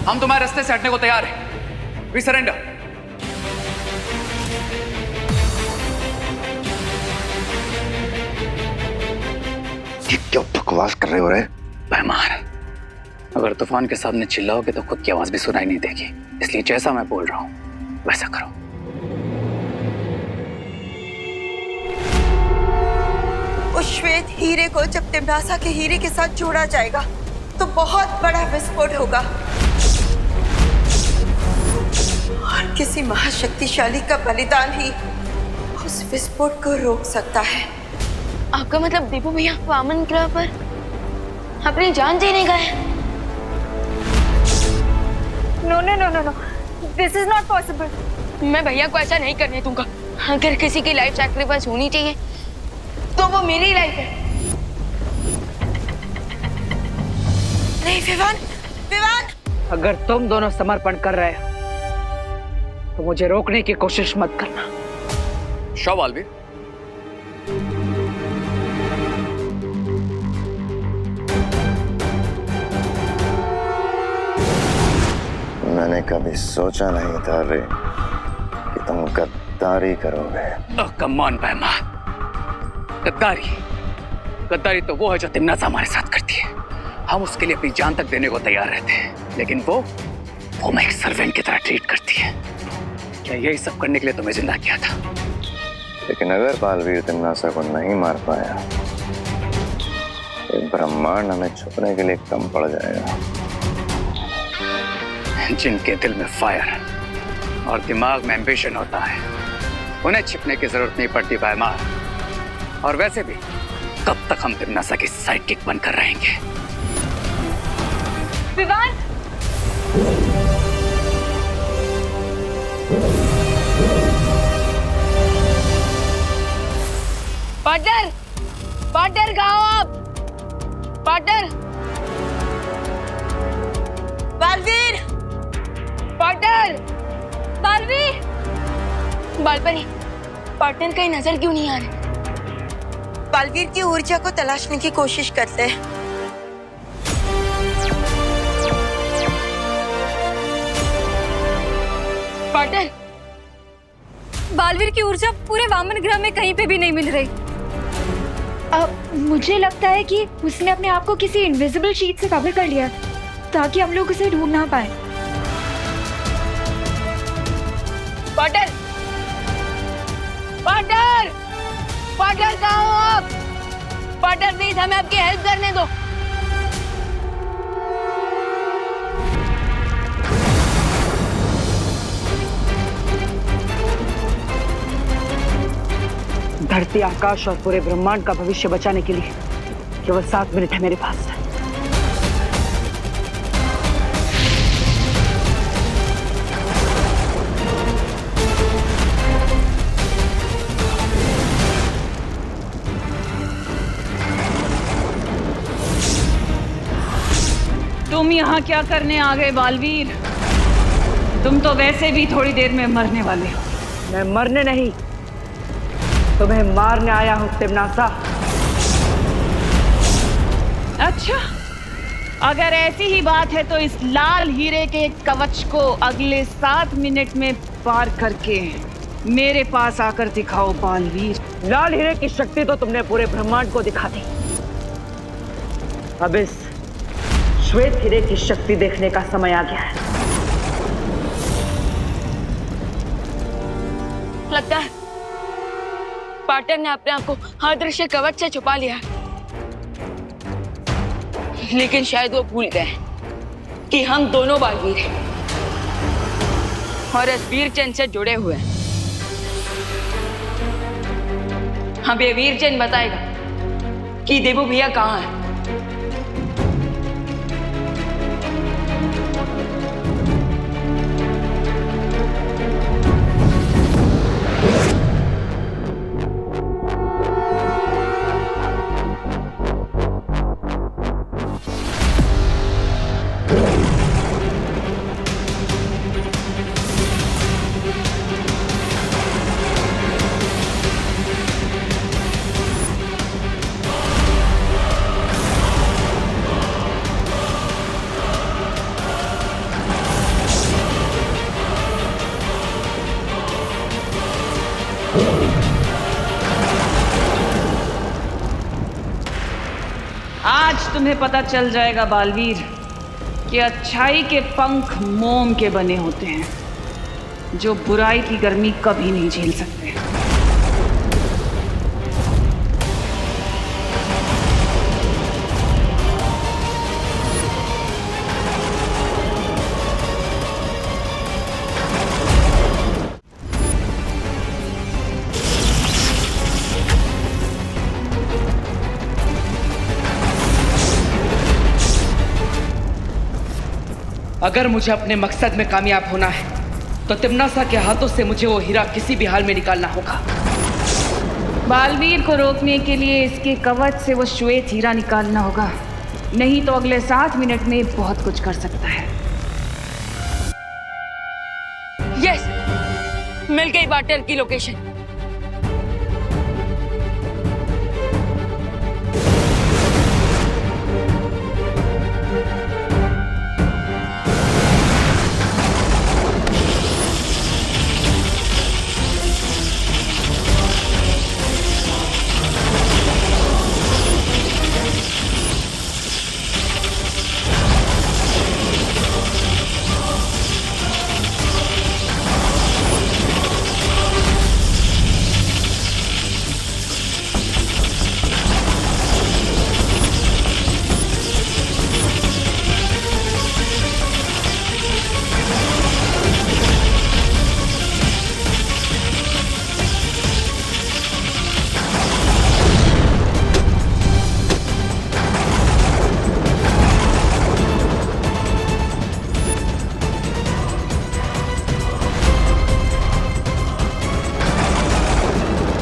हम तुम्हारे रास्ते से हटने को तैयार हैं। We surrender. क्या बकवास कर रहे हो रे? मेहमान, अगर तूफान के सामने चिल्लाओगे तो खुद की आवाज भी सुनाई नहीं देगी, इसलिए जैसा मैं बोल रहा हूं वैसा करो। उस श्वेत हीरे को जब तिम्नासा के हीरे के साथ जोड़ा जाएगा तो बहुत बड़ा विस्फोट होगा और किसी महाशक्तिशाली का बलिदान ही उस विस्फोट को रोक सकता है। आपका मतलब दीपू भैया वामन ग्रह पर अपनी जान देने गए? No no no no no, this is not possible. मैं भैया को ऐसा नहीं करने दूंगा। अगर किसी की लाइफ सैक्रिफाइस होनी चाहिए तो वो मेरी लाइफ है। नहीं विवान, विवान! अगर तुम दोनों समर्पण कर रहे हो तो मुझे रोकने की कोशिश मत करना। शो बालवीर। मैंने कभी सोचा नहीं था रे कि तुम गद्दारी करोगे। कम ऑन मेहमान, गद्दारी गद्दारी तो वो है जो तिम्नासा हमारे साथ करती है। हम उसके लिए अपनी जान तक देने को तैयार रहते हैं, लेकिन वो मैं एक सर्वेंट की तरह ट्रीट करती है। क्या यही सब करने के लिए तुम्हें जिंदा किया था? लेकिन अगर बालवीर तिम्नासा को नहीं मार पाया, ये ब्रह्मांड हमें छुपने के लिए कम पड़ जाएगा। जिनके दिल में फायर और दिमाग में एम्बिशन होता है, उन्हें छिपने की जरूरत नहीं पड़ती भाईमार। और वैसे भी कब तक हम तिम्नासा की साइड किक बनकर रहेंगे? विवान! पार्टनर, पार्टनर कहाँ हो आप? Partner, Baalveer! Partner, Baalveer! Baalpari, partner कहीं नजर क्यों नहीं आ रही? बालवीर की ऊर्जा को तलाशने की कोशिश करते हैं। पार्टनर, बालवीर की ऊर्जा पूरे वामन ग्रह में कहीं पे भी नहीं मिल रही। मुझे लगता है कि उसने अपने आप को किसी इनविजिबल शीट से कवर कर लिया ताकि हम लोग उसे ढूंढ ना पाए। पार्टनर, पार्टनर, पार्टनर कहाँ हो आप? पार्टनर प्लीज हमें आपकी हेल्प करने दो। धरती, आकाश और पूरे ब्रह्मांड का भविष्य बचाने के लिए केवल 7 मिनट है मेरे पास। तुम यहाँ क्या करने आ गए बालवीर? तुम तो वैसे भी थोड़ी देर में मरने वाले हो। मैं मरने नहीं, तुम्हें मारने आया हूं तिम्नासा। अच्छा, अगर ऐसी ही बात है तो इस लाल हीरे के कवच को अगले 7 मिनट में पार करके मेरे पास आकर दिखाओ बालवीर। लाल हीरे की शक्ति तो तुमने पूरे ब्रह्मांड को दिखा दी। अब इस श्वेत हीरे की शक्ति देखने का समय आ गया है। लगता है पार्टनर ने अपने आप को अदृश्य कवच से छुपा लिया, लेकिन शायद वो भूल गए कि हम दोनों बालवीर हैं और इस वीरचंद से जुड़े हुए हैं। हमें ये वीरचंद बताएगा कि देवू भैया कहाँ है। आज तुम्हें पता चल जाएगा बालवीर कि अच्छाई के पंख मोम के बने होते हैं जो बुराई की गर्मी कभी नहीं झेल सकते। अगर मुझे अपने मकसद में कामयाब होना है तो तिम्नासा के हाथों से मुझे वो हीरा किसी भी हाल में निकालना होगा। बालवीर को रोकने के लिए इसके कवच से वो श्वेत हीरा निकालना होगा, नहीं तो अगले 7 मिनट में बहुत कुछ कर सकता है। यस, मिल गई बाटर की लोकेशन।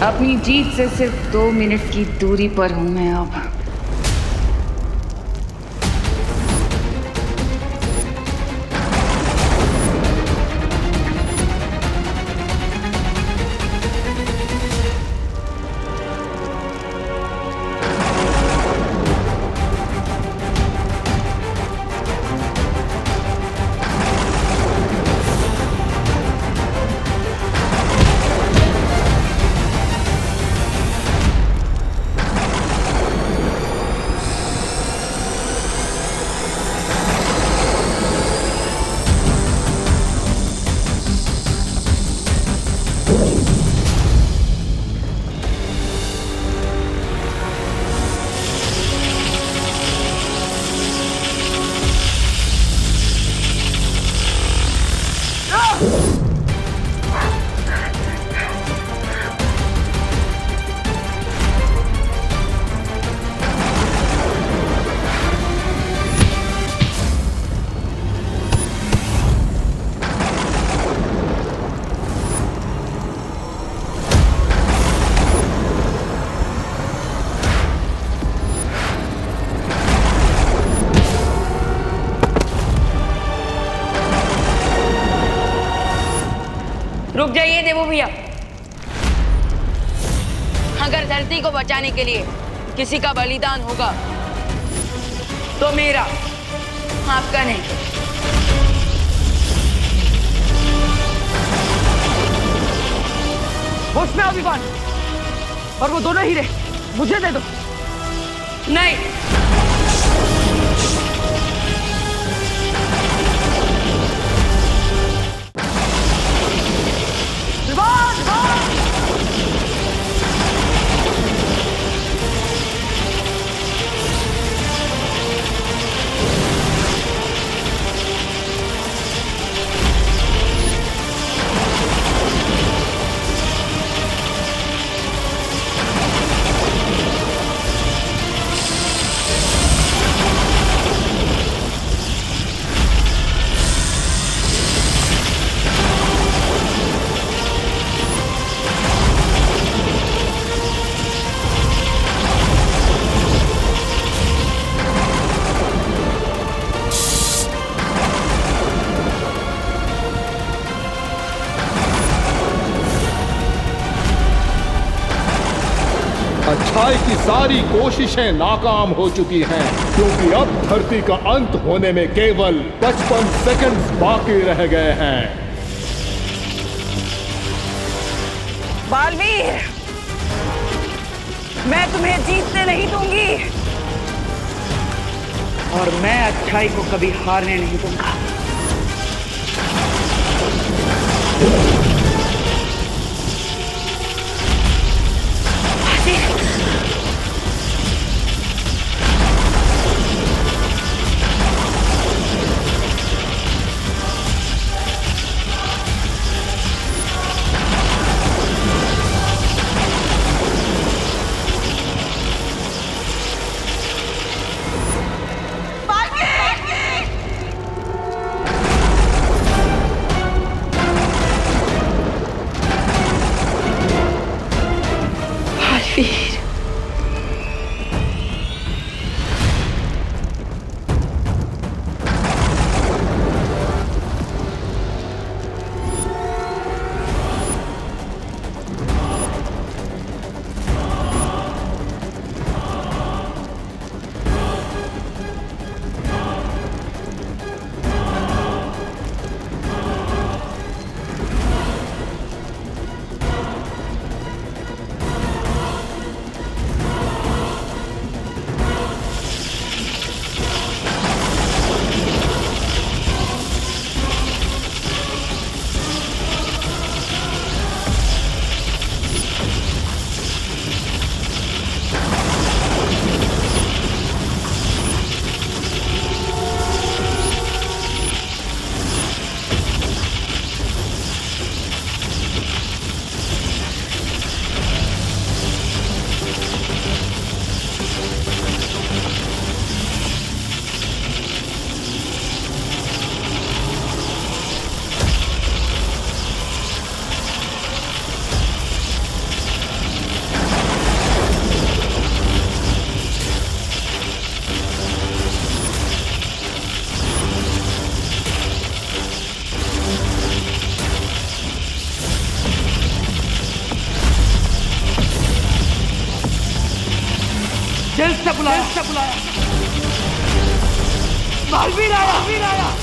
अपनी जीत से सिर्फ 2 मिनट की दूरी पर हूं मैं अब। रुक जाइए देवो भैया। अगर धरती को बचाने के लिए किसी का बलिदान होगा तो मेरा, आपका नहीं। होश में अभिमान, और वो दोनों हीरे मुझे दे दो। नहीं, अच्छाई की सारी कोशिशें नाकाम हो चुकी हैं, क्योंकि अब धरती का अंत होने में केवल 55 सेकंड्स बाकी रह गए हैं। बालवीर, मैं तुम्हें जीतने नहीं दूंगी और मैं अच्छाई को कभी हारने नहीं दूंगा। जल्द से बुलाया। बालवीर आया।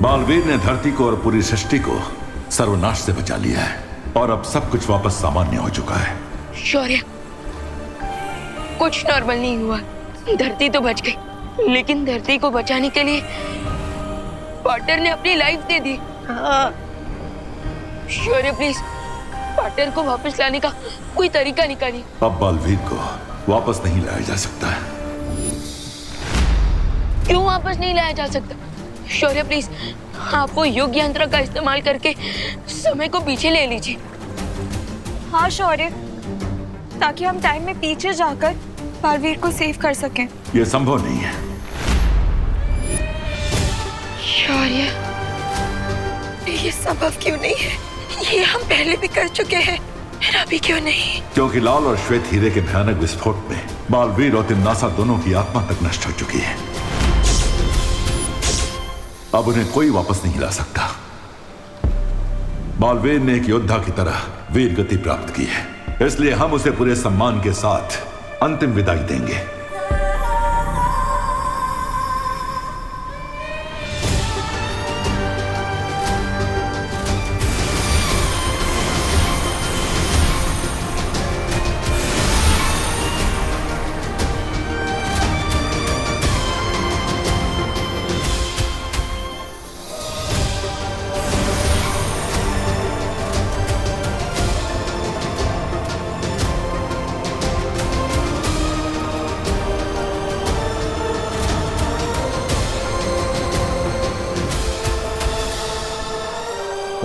बालवीर ने धरती को और पूरी सृष्टि को सर्वनाश से बचा लिया है और अब सब कुछ वापस सामान्य हो चुका है। शौर्य, कुछ नॉर्मल नहीं हुआ। धरती तो बच गई, लेकिन धरती को बचाने के लिए पार्टनर ने अपनी life they the. Shaurya please, partner को वापस लाने का कोई तरीका निकालिए। अब बालवीर को वापस नहीं लाया जा सकता। क्यों वापस नहीं लाया जा सकता? शौर्य प्लीज, आप वो युग यंत्र का इस्तेमाल करके समय को पीछे ले लीजिए। हाँ शौर्य, ताकि हम टाइम में पीछे जाकर बालवीर को सेव कर सकें। यह संभव नहीं है। शौर्य, ये संभव क्यों नहीं है? ये हम पहले भी कर चुके हैं, फिर अभी क्यों नहीं? क्योंकि लाल और श्वेत हीरे के भयानक विस्फोट में बालवीर और तिम्नासा दोनों की आत्मा तक नष्ट हो चुकी है। अब उन्हें कोई वापस नहीं ला सकता। बालवीर ने एक योद्धा की तरह वीर गति प्राप्त की है, इसलिए हम उसे पूरे सम्मान के साथ अंतिम विदाई देंगे।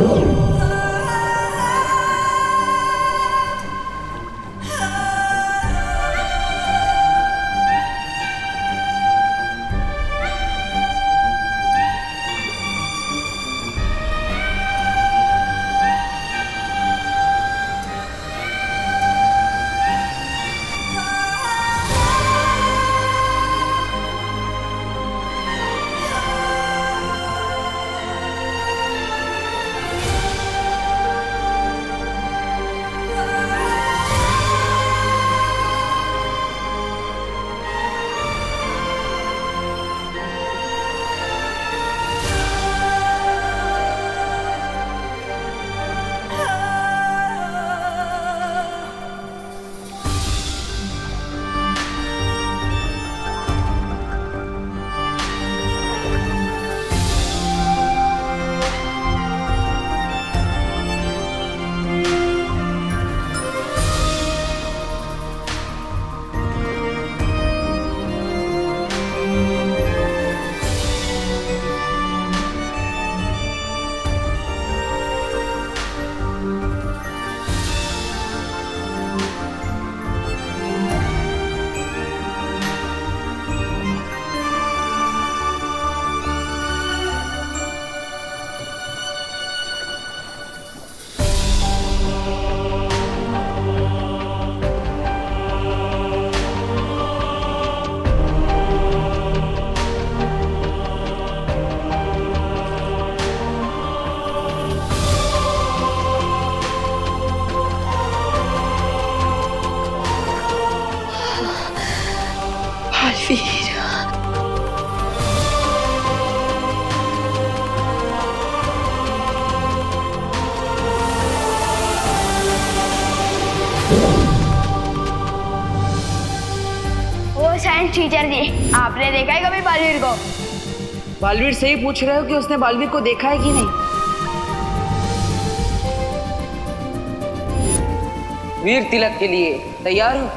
बालवीर, वो साइंस टीचर जी, आपने देखा है कभी बालवीर को? बालवीर से ही पूछ रहे हो कि उसने बालवीर को देखा है कि नहीं? वीर तिलक के लिए तैयार हो?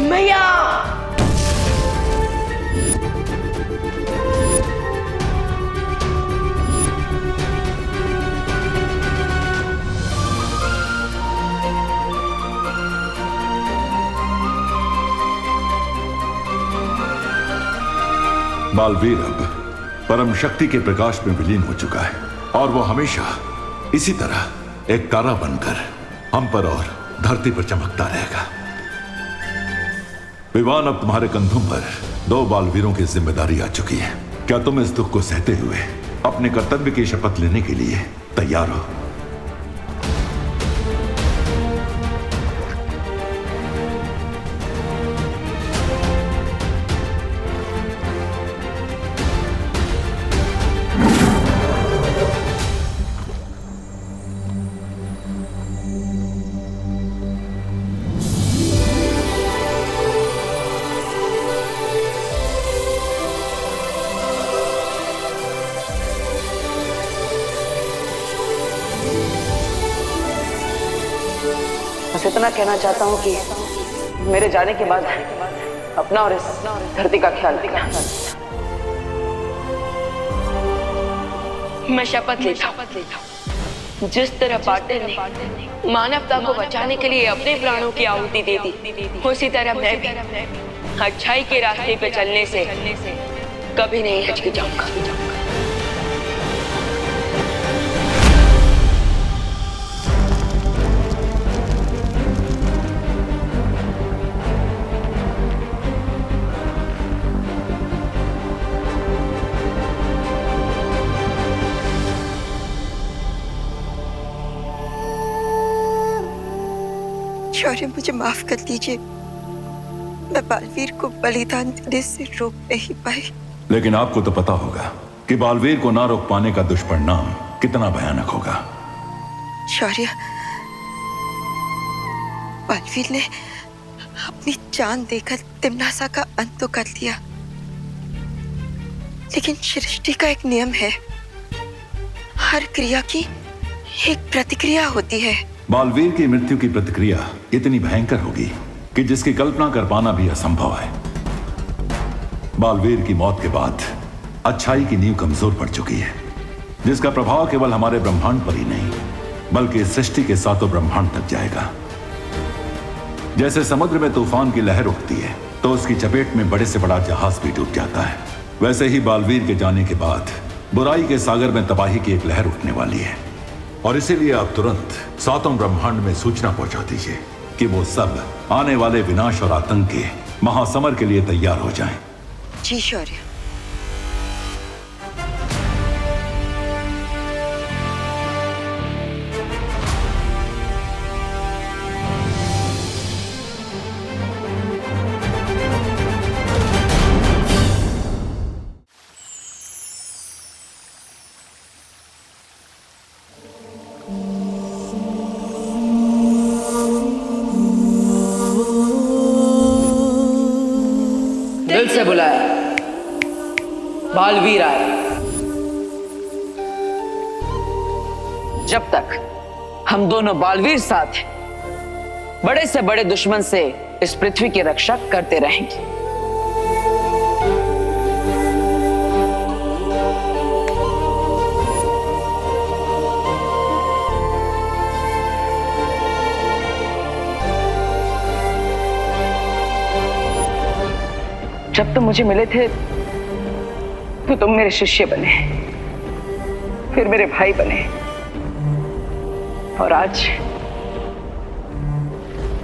भैया बालवीर अब परम शक्ति के प्रकाश में विलीन हो चुका है और वो हमेशा इसी तरह एक तारा बनकर हम पर और धरती पर चमकता रहेगा। विवान, अब तुम्हारे कंधों पर 2 बालवीरों की जिम्मेदारी आ चुकी है। क्या तुम इस दुख को सहते हुए अपने कर्तव्य की शपथ लेने के लिए तैयार हो? बस इतना कहना चाहता हूँ कि मेरे जाने के बाद अपना और इस धरती का ख्याल रखना। मैं शपथ लेता हूँ, जिस तरह पाटिल ने मानवता को बचाने के लिए अपने प्राणों की आहुति दे दी, उसी तरह मैं भी अच्छाई के रास्ते पे चलने से कभी नहीं हिचकिचाऊंगा। शौर्य, मुझे माफ कर दीजिए, मैं बालवीर को बलिदान देने से रोक नहीं पाई। लेकिन आपको तो पता होगा कि बालवीर को ना रोक पाने का दुष्परिणाम कितना भयानक होगा। शौर्य, बालवीर ने अपनी जान देकर तिम्नासा का अंत तो कर दिया, लेकिन सृष्टि का एक नियम है, हर क्रिया की एक प्रतिक्रिया होती है। बालवीर की मृत्यु की प्रतिक्रिया इतनी भयंकर होगी कि जिसकी कल्पना कर पाना भी असंभव है। बालवीर की मौत के बाद अच्छाई की नींव कमजोर पड़ चुकी है, जिसका प्रभाव केवल हमारे ब्रह्मांड पर ही नहीं बल्कि इस सृष्टि के सातों ब्रह्मांड तक जाएगा। जैसे समुद्र में तूफान की लहर उठती है तो उसकी चपेट में बड़े से बड़ा जहाज भी डूब जाता है, वैसे ही बालवीर के जाने के बाद बुराई के सागर में तबाही की एक लहर उठने वाली है। और इसीलिए आप तुरंत सातों ब्रह्मांड में सूचना पहुंचा दीजिए कि वो सब आने वाले विनाश और आतंक के महासमर के लिए तैयार हो जाएं। जी शौर्य। दिल से बुलाया, बालवीर आया। जब तक हम दोनों बालवीर साथ हैं, बड़े से बड़े दुश्मन से इस पृथ्वी की रक्षा करते रहेंगे। जब तुम मुझे मिले थे तो तुम मेरे शिष्य बने, फिर मेरे भाई बने, और आज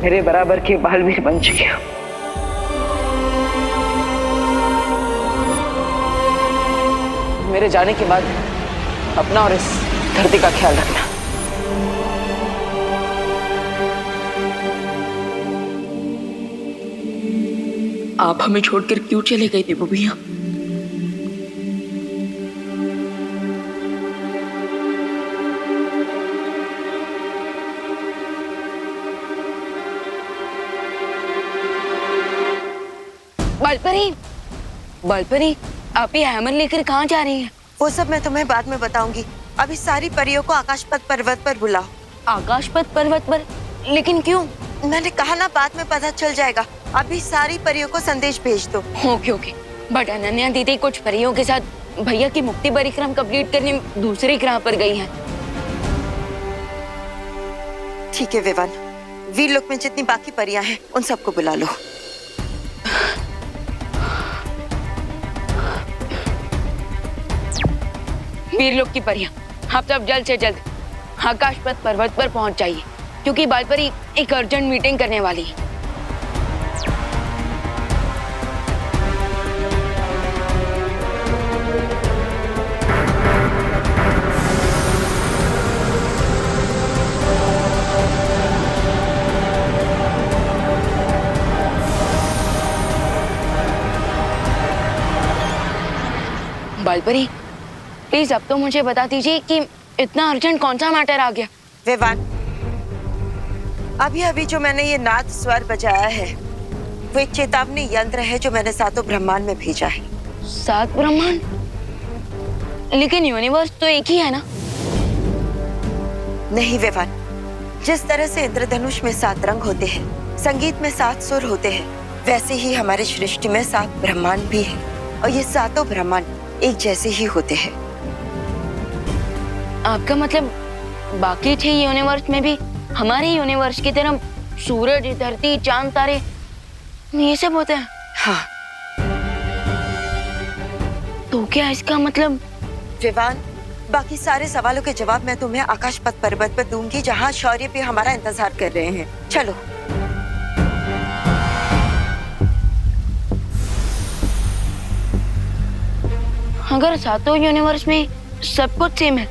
मेरे बराबर के बालवीर बन चुके हो। मेरे जाने के बाद अपना और इस धरती का ख्याल रखना। आप हमें छोड़कर क्यों चले गए देवो भैया? बालपरी, बालपरी, आप ये हैमर लेकर कहाँ जा रही हैं? वो सब मैं तुम्हें बाद में बताऊंगी। अभी सारी परियों को आकाशपथ पर्वत पर बुलाओ। आकाशपथ पर्वत पर? लेकिन क्यों? मैंने कहा ना, बाद में पता चल जाएगा। अभी सारी परियों को संदेश भेज दो। Okay okay. बट अनन्या दीदी कुछ परियों के साथ भैया की मुक्ति परिक्रम कंप्लीट करने दूसरे ग्रह पर गई हैं। ठीक है विवान, वीरलोक में जितनी बाकी परियां हैं उन सबको बुला लो। वीरलोक की परियां, आप सब जल्द से जल्द आकाशपथ पर्वत पर पहुंच जाइए, क्योंकि बालपरी एक अर्जेंट मीटिंग करने वाली है। बालपरी, प्लीज अब तो मुझे बता दीजिए कि इतना अर्जेंट कौन सा मैटर आ गया? विवान, अभी अभी जो मैंने ये नाद स्वर बजाया है वो एक चेतावनी यंत्र है जो मैंने सातों ब्रह्मांड में भेजा है। 7 ब्रह्मांड? लेकिन यूनिवर्स तो एक ही है ना? नहीं विवान, जिस तरह से इंद्रधनुष में 7 रंग होते हैं, संगीत में 7 सुर होते हैं, वैसे ही हमारे सृष्टि में 7 ब्रह्मांड भी है, और ये सातों ब्रह्मांड एक जैसे ही होते हैं। आपका मतलब बाकी 6 यूनिवर्स में भी हमारे यूनिवर्स की तरह सूरज, धरती, चांद, तारे ये सब होते हैं? हाँ। तो क्या इसका मतलब? विवान, बाकी सारे सवालों के जवाब मैं तुम्हें आकाशपथ पर्वत पर दूंगी, जहाँ शौर्य भी हमारा इंतजार कर रहे हैं। चलो। अगर सातों यूनिवर्स में सब कुछ सेम है,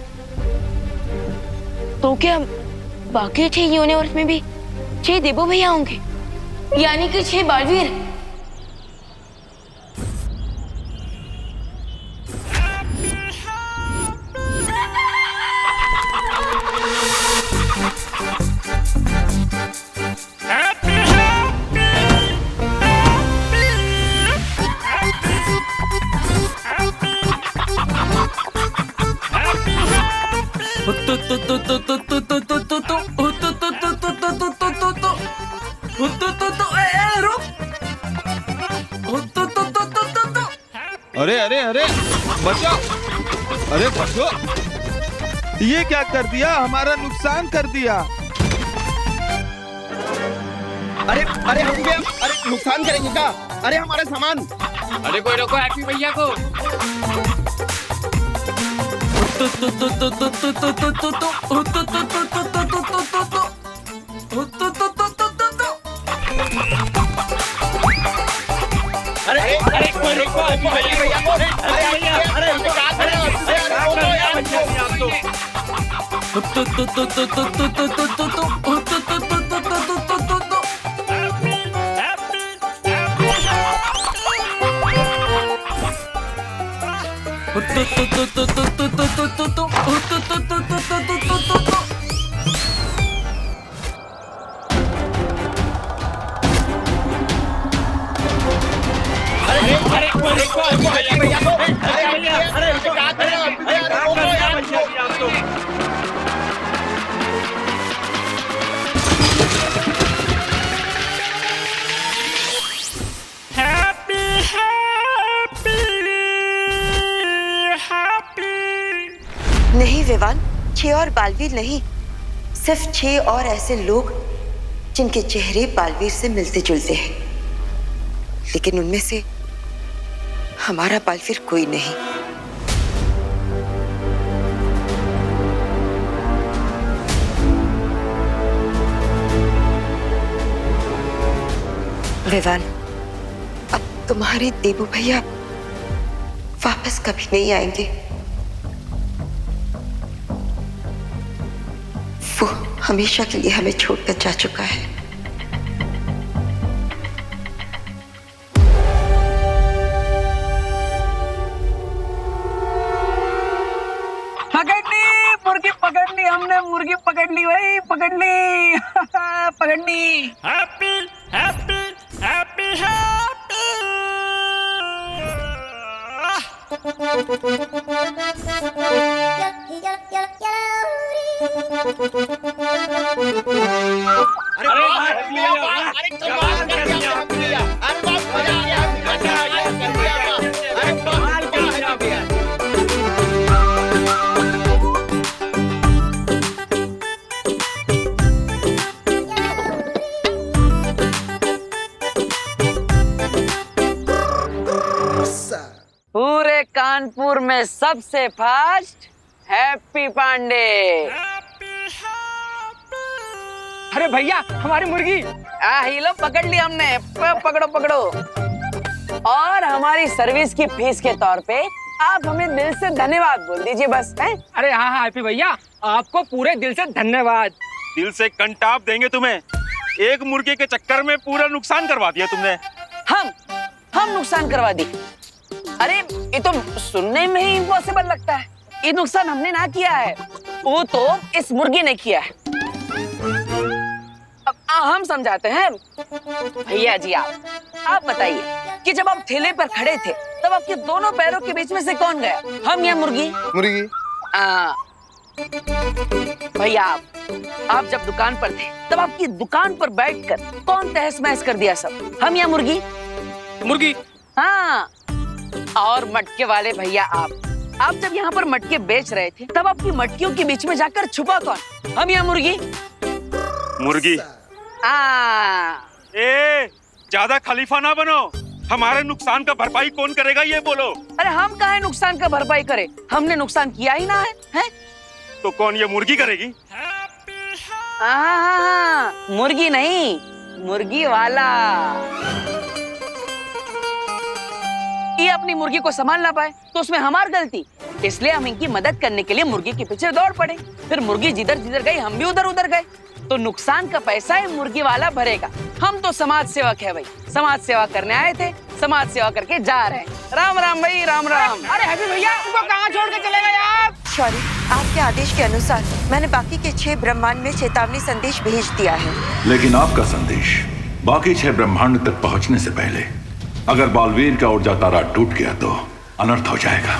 तो क्या बाकी 6 यूनिवर्स में भी 6 देवो भैया होंगे, यानी कि 6 बालवीर? तो अरे अरे अरे बचो, अरे बचो, ये क्या कर दिया, हमारा नुकसान कर दिया। अरे अरे हम भी अरे नुकसान करेंगे क्या? अरे हमारा सामान। अरे कोई रोको हैप्पी भैया को। अरे अरे कोई रोको हैप्पी भैया को। अरे भैया अरे क्या कर रहे नहीं विवान, 6 और बालवीर नहीं, सिर्फ 6 और ऐसे लोग जिनके चेहरे बालवीर से मिलते जुलते हैं, लेकिन उनमें से हमारा बालवीर कोई नहीं। विवान, अब तुम्हारे देबू भैया वापस कभी नहीं आएंगे। वो हमेशा के लिए हमें छोड़कर जा चुका है। मुर्गी पकड़ ली हमने, मुर्गी पकड़ ली भाई, पकड़ ली। पकड़ ली। Happy happy happy happy. पूरे कानपुर में सबसे फास्ट हैप्पी पांडे। अरे भैया हमारी मुर्गी। ही लो पकड़ ली हमने, पकड़ो पकड़ो। और हमारी सर्विस की फीस के तौर पे आप हमें दिल से धन्यवाद बोल दीजिए बस। हैं? अरे हाँ हाँ हैप्पी भैया, आपको पूरे दिल से धन्यवाद। दिल से कंटाप देंगे तुम्हें। एक मुर्गे के चक्कर में पूरा नुकसान करवा दिया तुमने। हम नुकसान करवा दी? अरे ये तो सुनने में ही इम्पॉसिबल लगता है। ये नुकसान हमने ना किया है, वो तो इस मुर्गी ने किया है। अब हम समझाते हैं। भैया जी आप बताइए कि जब आप ठेले पर खड़े थे तब आपके दोनों पैरों के बीच में से कौन गया, हम या मुर्गी? मुर्गी। भैया आप जब दुकान पर थे तब आपकी दुकान पर बैठकर कौन तहस महस कर दिया सब, हम या मुर्गी? मुर्गी। हाँ। और मटके वाले भैया आप जब यहाँ पर मटके बेच रहे थे तब आपकी मटकियों के बीच में जाकर छुपा कौन, हम या मुर्गी? मुर्गी। ज्यादा खलीफा ना बनो। हमारे नुकसान का भरपाई कौन करेगा ये बोलो। अरे हम काहे नुकसान का भरपाई करें, हमने नुकसान किया ही ना है? तो कौन, ये मुर्गी करेगी? मुर्गी नहीं, मुर्गी वाला। ये अपनी मुर्गी को संभाल ना पाए तो उसमें हमारी गलती, इसलिए हम इनकी मदद करने के लिए मुर्गी के पीछे दौड़ पड़े। फिर मुर्गी जिधर जिधर गई हम भी उधर उधर गए, तो नुकसान का पैसा ही मुर्गी वाला भरेगा। हम तो समाज सेवक है भाई, समाज सेवा करने आए थे, समाज सेवा करके जा रहे हैं। राम राम भाई, राम राम। अरे हैप्पी भैया उनको कहाँ छोड़ के चले गए आप? सॉरी, आपके आदेश के अनुसार मैंने बाकी के 6 ब्रह्मांड में चेतावनी संदेश भेज दिया है। लेकिन आपका संदेश बाकी 6 ब्रह्मांड तक पहुंचने से पहले अगर बालवीर का ऊर्जा तारा टूट गया तो अनर्थ हो जाएगा।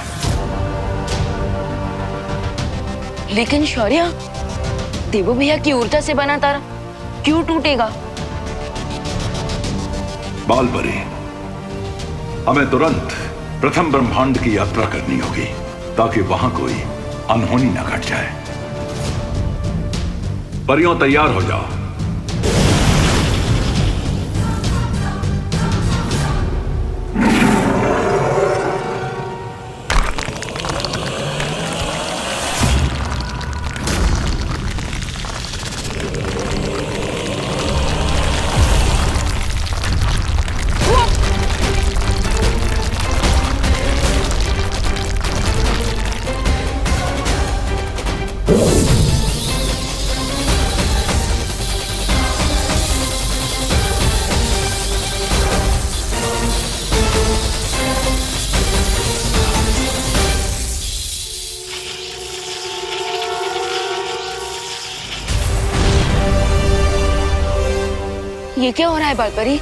लेकिन शौर्य, देवू भैया की ऊर्जा से बना तारा क्यों टूटेगा? बालपरी, हमें तुरंत प्रथम ब्रह्मांड की यात्रा करनी होगी ताकि वहां कोई अनहोनी न घट जाए। परियों तैयार हो जाओ। ये क्या हो रहा है बालपरी?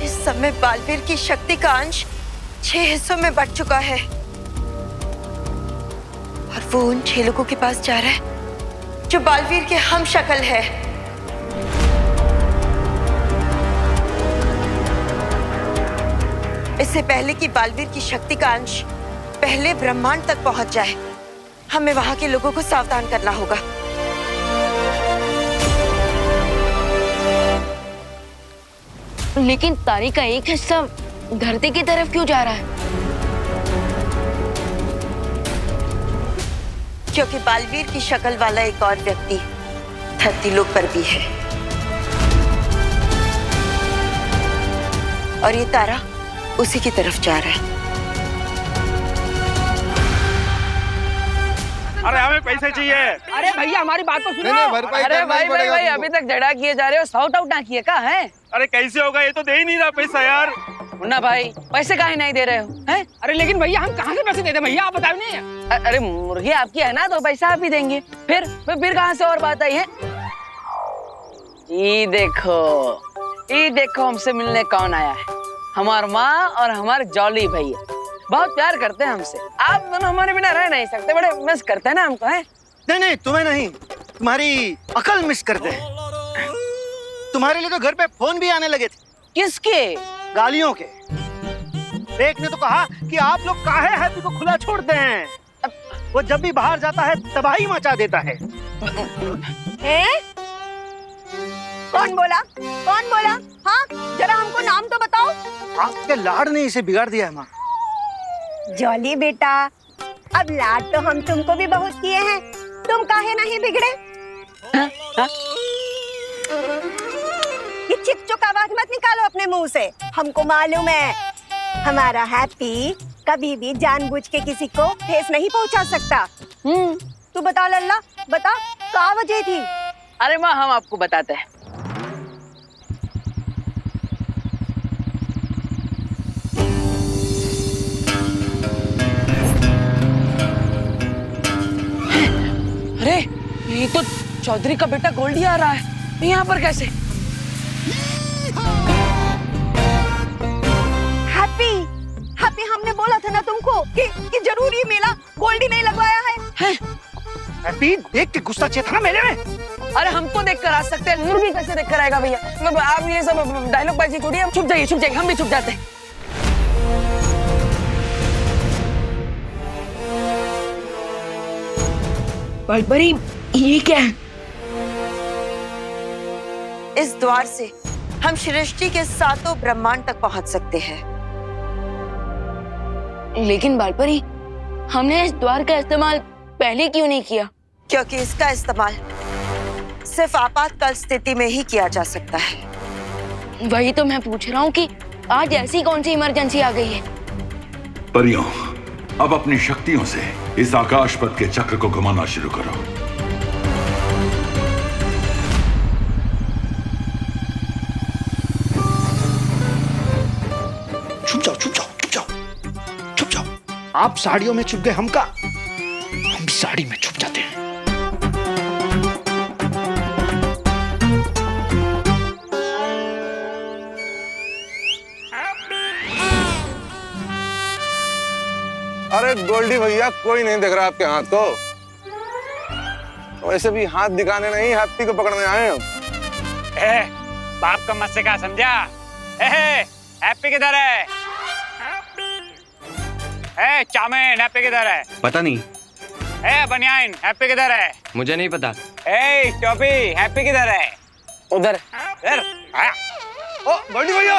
इस समय बालवीर की शक्ति का अंश 6 हिस्सों में बट चुका है और वो उन 6 लोगों के पास जा रहा है जो बालवीर के हम शक्ल है। इससे पहले कि बालवीर की शक्ति का अंश पहले ब्रह्मांड तक पहुंच जाए, हमें वहां के लोगों को सावधान करना होगा। लेकिन तारे का एक हिस्सा धरती की तरफ क्यों जा रहा है? क्योंकि बालवीर की शक्ल वाला एक और व्यक्ति धरती लोक पर भी है और ये तारा उसी की तरफ जा रहा है। अरे हमें पैसे चाहिए। अरे भैया हमारी बात तो सुनो। नहीं, भरपाई अरे करना ही भाई भाई पड़ेगा भाई तुमको। अभी तक झगड़ा किए जा रहे हो, सॉर्ट आउट ना किए का है? अरे कैसे होगा, ये तो दे ही नहीं रहा पैसा यार। मुन्ना भाई पैसे काहे नहीं दे रहे हो हैं? अरे लेकिन भैया हम कहाँ से पैसे देते भैया, आप बताओ नहीं। अरे मुर्गी आपकी है ना तो पैसा आप ही देंगे। फिर कहाँ से और बात आई है? ये देखो हमसे मिलने कौन आया है। हमार माँ और हमारे जॉली भैया बहुत प्यार करते हैं हमसे। आप दोनों हमारे बिना रह नहीं सकते, बड़े मिस करते हैं ना हमको। है नहीं तुम्हें नहीं, तुम्हारी अकल मिस करते हैं। तुम्हारे लिए तो घर पे फोन भी आने लगे थे। किसके? गालियों के। एक ने तो कहा कि आप लोग काहे हैप्पी को खुला छोड़ते हैं, वो जब भी बाहर जाता है तबाही मचा देता है। कौन बोला? हाँ जरा हमको नाम तो बताओ। आपके लाड ने इसे बिगाड़ दिया है माँ। जॉली बेटा, अब लाड तो हम तुमको भी बहुत किए हैं, तुम काहे नहीं बिगड़े? ये चिक-चुक आवाज मत निकालो अपने मुंह से। हमको मालूम है हमारा हैप्पी कभी भी जानबूझ के किसी को ठेस नहीं पहुंचा सकता। तू बता लल्ला, बता क्या वजह थी? अरे माँ हम आपको बताते हैं। अरे ये तो चौधरी का बेटा गोल्डी आ रहा है, यहाँ पर कैसे? हैप्पी हमने बोला था ना तुमको कि जरूर ये मेला गोल्डी ने लगवाया है। हैप्पी देख के गुस्सा चाहिए था ना मेरे में। अरे हमको देख कर आ सकते हैं, मुर्गी कैसे देख कर आएगा भैया? आप ये सब डायलॉग बाजी छोड़िए, हम छुप जाइए, हम भी छुप जाते हैं। बालपरी ये क्या है? इस द्वार से हम सृष्टि के 7 ब्रह्मांड तक पहुंच सकते हैं। लेकिन बालपरी हमने इस द्वार का इस्तेमाल पहले क्यों नहीं किया? क्योंकि इसका इस्तेमाल सिर्फ आपातकाल स्थिति में ही किया जा सकता है। वही तो मैं पूछ रहा हूँ कि आज ऐसी कौन सी इमरजेंसी आ गई है? परियों, अब अपनी शक्तियों से इस आकाश पथ के चक्र को घुमाना शुरू करो। छुप जाओ। आप साड़ियों में छुप गए, हम भी साड़ी में छुप जाते हैं। अरे गोल्डी भैया, कोई नहीं देख रहा आपके हाथ को। वैसे भी हाथ दिखाने नहीं, हैप्पी को पकड़ने आए हम। बाप का मत से क्या समझा? हैप्पी किधर है? ए चाउमीन हैप्पी किधर है? पता नहीं। ए बनियान हैप्पी किधर है? मुझे नहीं पता। ए टोपी हैप्पी किधर है? उधर। इधर। ओ बड़ी भैया,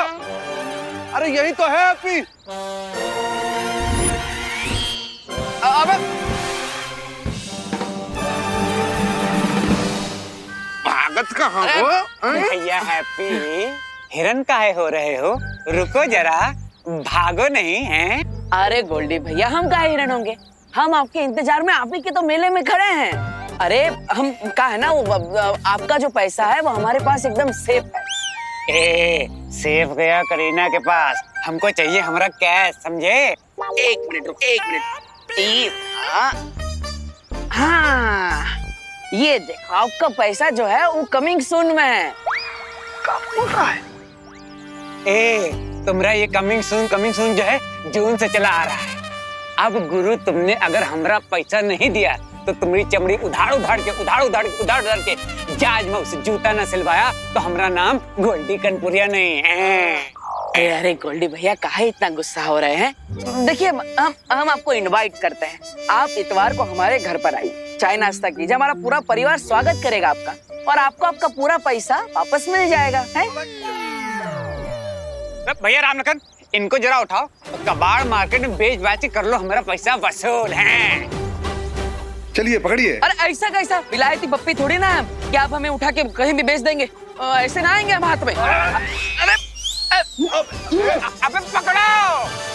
अरे यही तो है हैप्पी। अबे भागत कहाँ हो? भैया हैप्पी हिरन काहे हो रहे हो? रुको जरा, भागो नहीं है। अरे गोल्डी भैया, हम काहे हिरन होंगे? हम आपके इंतजार में आप ही के तो मेले में खड़े हैं। अरे हम का है ना, वो आपका जो पैसा है वो हमारे पास एकदम सेफ है। ए सेफ गया करीना के पास, हमको चाहिए हमारा कैश, समझे? एक मिनट रुक, एक मिनट। हाँ ये देखो, आपका पैसा जो है वो कमिंग सून में है। ए तुम्हारा ये कमिंग सून जो है जून से चला आ रहा है। अब गुरु तुमने अगर हमारा पैसा नहीं दिया तो तुम्हारी चमड़ी उधाड़ के जहाज में उसे जूता न सिलवाया तो हमारा नाम गोल्डी कनपुरिया नहीं है। अरे गोल्डी भैया काहे इतना गुस्सा हो रहे हैं? देखिए हम आपको इनवाइट करते हैं, आप इतवार को हमारे घर पर आइए, चाय नाश्ता कीजिए, हमारा पूरा परिवार स्वागत करेगा आपका, और आपको आपका पूरा पैसा वापस मिल जाएगा। है भैया राम लखन, इनको जरा उठाओ, कबाड़ मार्केट में बेच बाच कर लो, हमारा पैसा वसूल है। चलिए पकड़िए। अरे ऐसा कैसा, विलायती पप्पी थोड़ी ना है कि आप हमें उठा के कहीं भी बेच देंगे। ऐसे ना आएंगे हम हाथ में। अबे पकड़ो।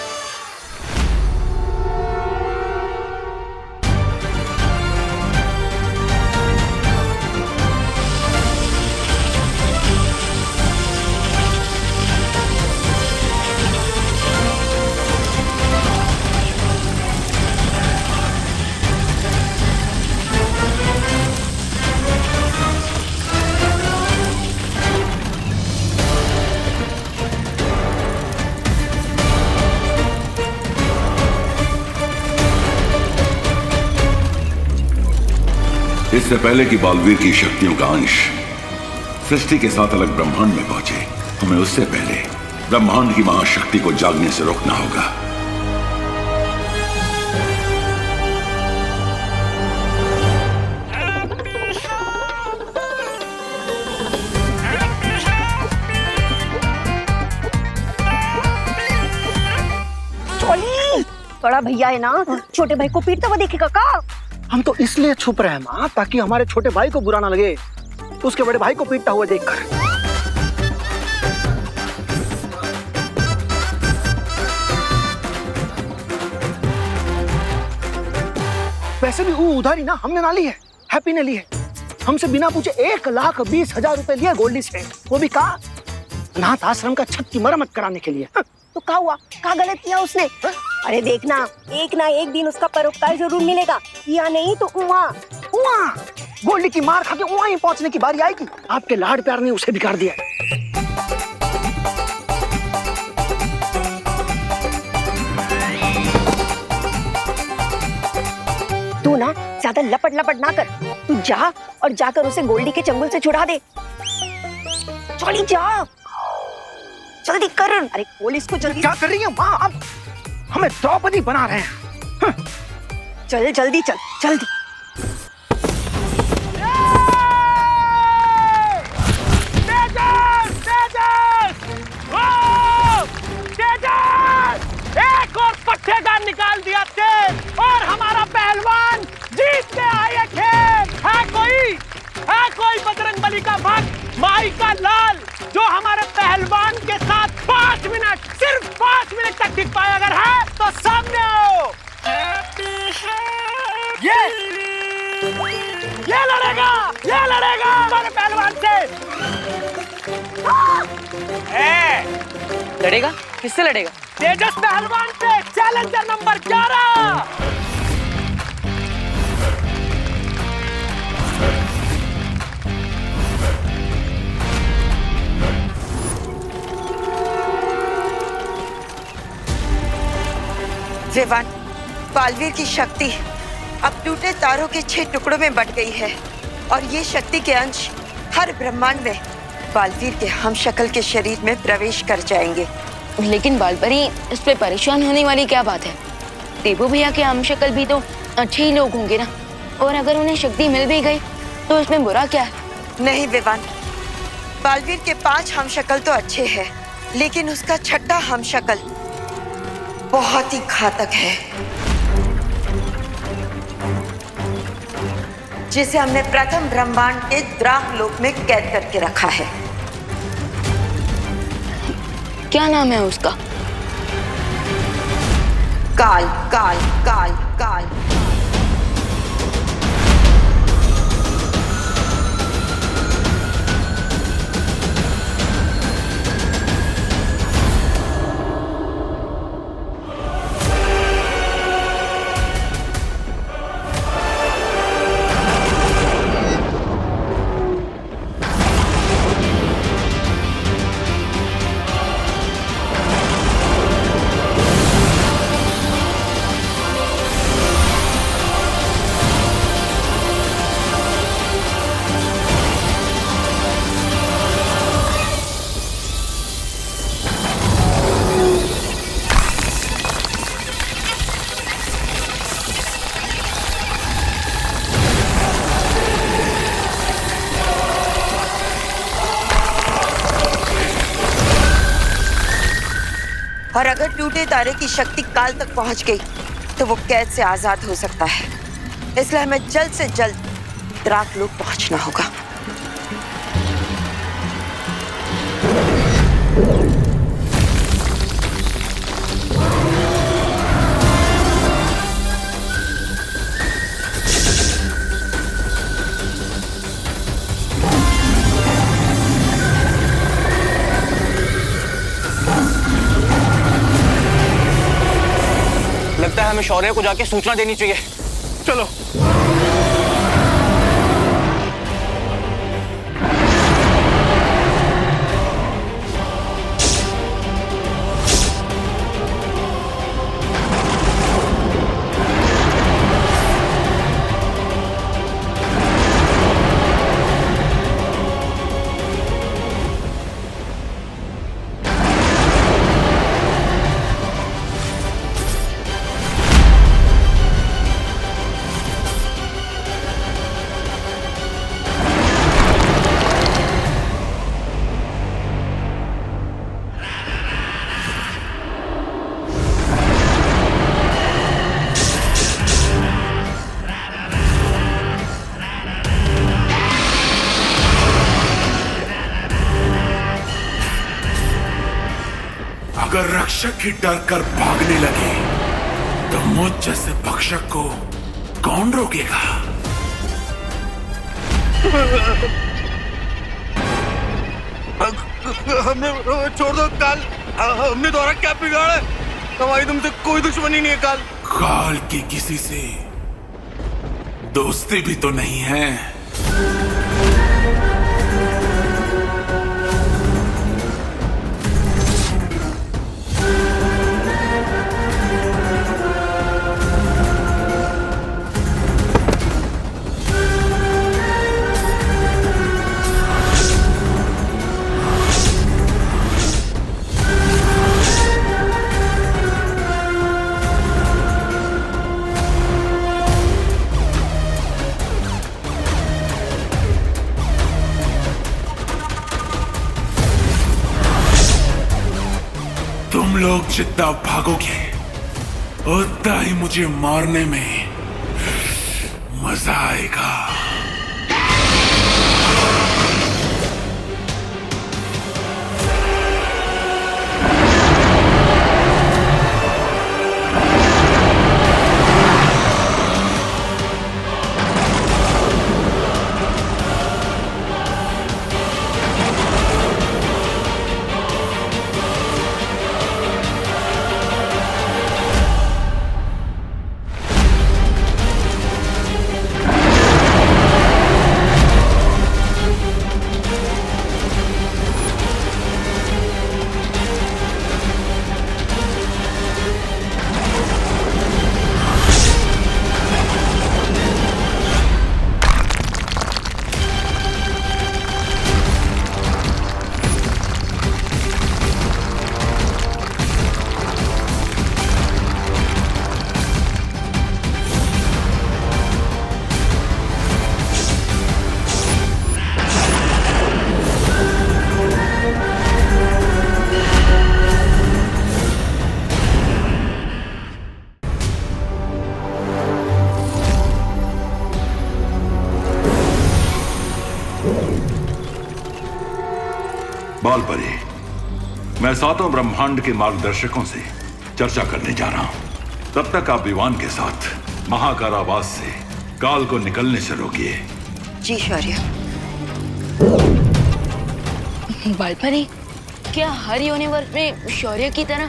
इससे पहले कि बालवीर की शक्तियों का अंश सृष्टि के साथ अलग ब्रह्मांड में पहुंचे, हमें उससे पहले ब्रह्मांड की महाशक्ति को जागने से रोकना होगा। बड़ा भैया है ना, छोटे भाई को पीटता हुआ देखेगा का? हम तो इसलिए छुप रहे हैं माँ, ताकि हमारे छोटे भाई को बुरा ना लगे उसके बड़े भाई को पीटता हुआ देखकर। वैसे भी वो उधारी ना हमने ना ली है, हैप्पी ने ली है। हमसे बिना पूछे 1,20,000 रुपए लिए गोल्डी से, वो भी कहा अनाथ आश्रम का छत की मरम्मत कराने के लिए। तो क्या हुआ, क्या गलत किया उसने? अरे देखना, एक ना एक दिन उसका परोपकार जरूर मिलेगा, या नहीं तो उहाँ गोल्डी की मार खा के वहां ही पहुंचने की बारी आएगी। आपके लाड प्यार ने उसे बिगाड़ दिया। तू ना ज्यादा लपट ना कर, तू जा और जाकर उसे गोल्डी के चंगुल से छुड़ा दे। चली जा, जल्दी कर। अरे पुलिस को जल्दी। क्या कर रही है माँ? अब हमें द्रौपदी बना रहे हैं। चल जल्दी चल, जल्दी। एक और पट्टेदार निकाल दिया तेल और हमारा पहलवान जीत के आए खेल। है कोई बजरंगबली का भक्त, माई का लाल, जो हमारे पहलवान के साथ 5 मिनट, सिर्फ 5 मिनट तक टिक पाए? अगर है तो सामने आओ। ये लड़ेगा हमारे पहलवान से। लड़ेगा? किससे लड़ेगा? तेजस पहलवान से, चैलेंजर नंबर 11। विवान, बालवीर की शक्ति अब टूटे तारों के 6 टुकड़ों में बट गई है, और ये शक्ति के अंश हर ब्रह्मांड में बालवीर के हम शक्ल के शरीर में प्रवेश कर जाएंगे। लेकिन बालपरी, इस पे परेशान होने वाली क्या बात है? देबू भैया के हम शक्ल भी तो अच्छे ही लोग होंगे ना, और अगर उन्हें शक्ति मिल भी गई तो इसमें बुरा क्या है? नहीं विवान, बालवीर के 5 हम शक्ल तो अच्छे हैं, लेकिन उसका छठा हम शक्ल बहुत ही घातक है, जिसे हमने प्रथम ब्रह्मांड के द्राक लोक में कैद करके रखा है। क्या नाम है उसका? काल काल काल काल। और अगर टूटे तारे की शक्ति काल तक पहुंच गई तो वो कैद से आजाद हो सकता है, इसलिए हमें जल्द से जल्द द्राक लोक पहुंचना होगा। लगता है हमें शौर्य को जाके सूचना देनी चाहिए। चलो। अगर रक्षक ही डर कर भागने लगे तो मुझ जैसे भक्षक को कौन रोकेगा? हमने छोड़ दो काल, हमने तुम्हारा क्या बिगाड़ा है? हमारी तुमसे कोई दुश्मनी नहीं है काल। काल की किसी से दोस्ती भी तो नहीं है। तुम लोग जितना भागोगे उतना ही मुझे मारने में मजा आएगा। बाल परी, मैं सातों ब्रह्मांड के मार्गदर्शकों से चर्चा करने जा रहा हूं। तब तक आप विवान के साथ महाकारावास से काल को निकलने से रोकिए। जी शौर्य। बालपरी, क्या हर यूनिवर्स में शौर्य की तरह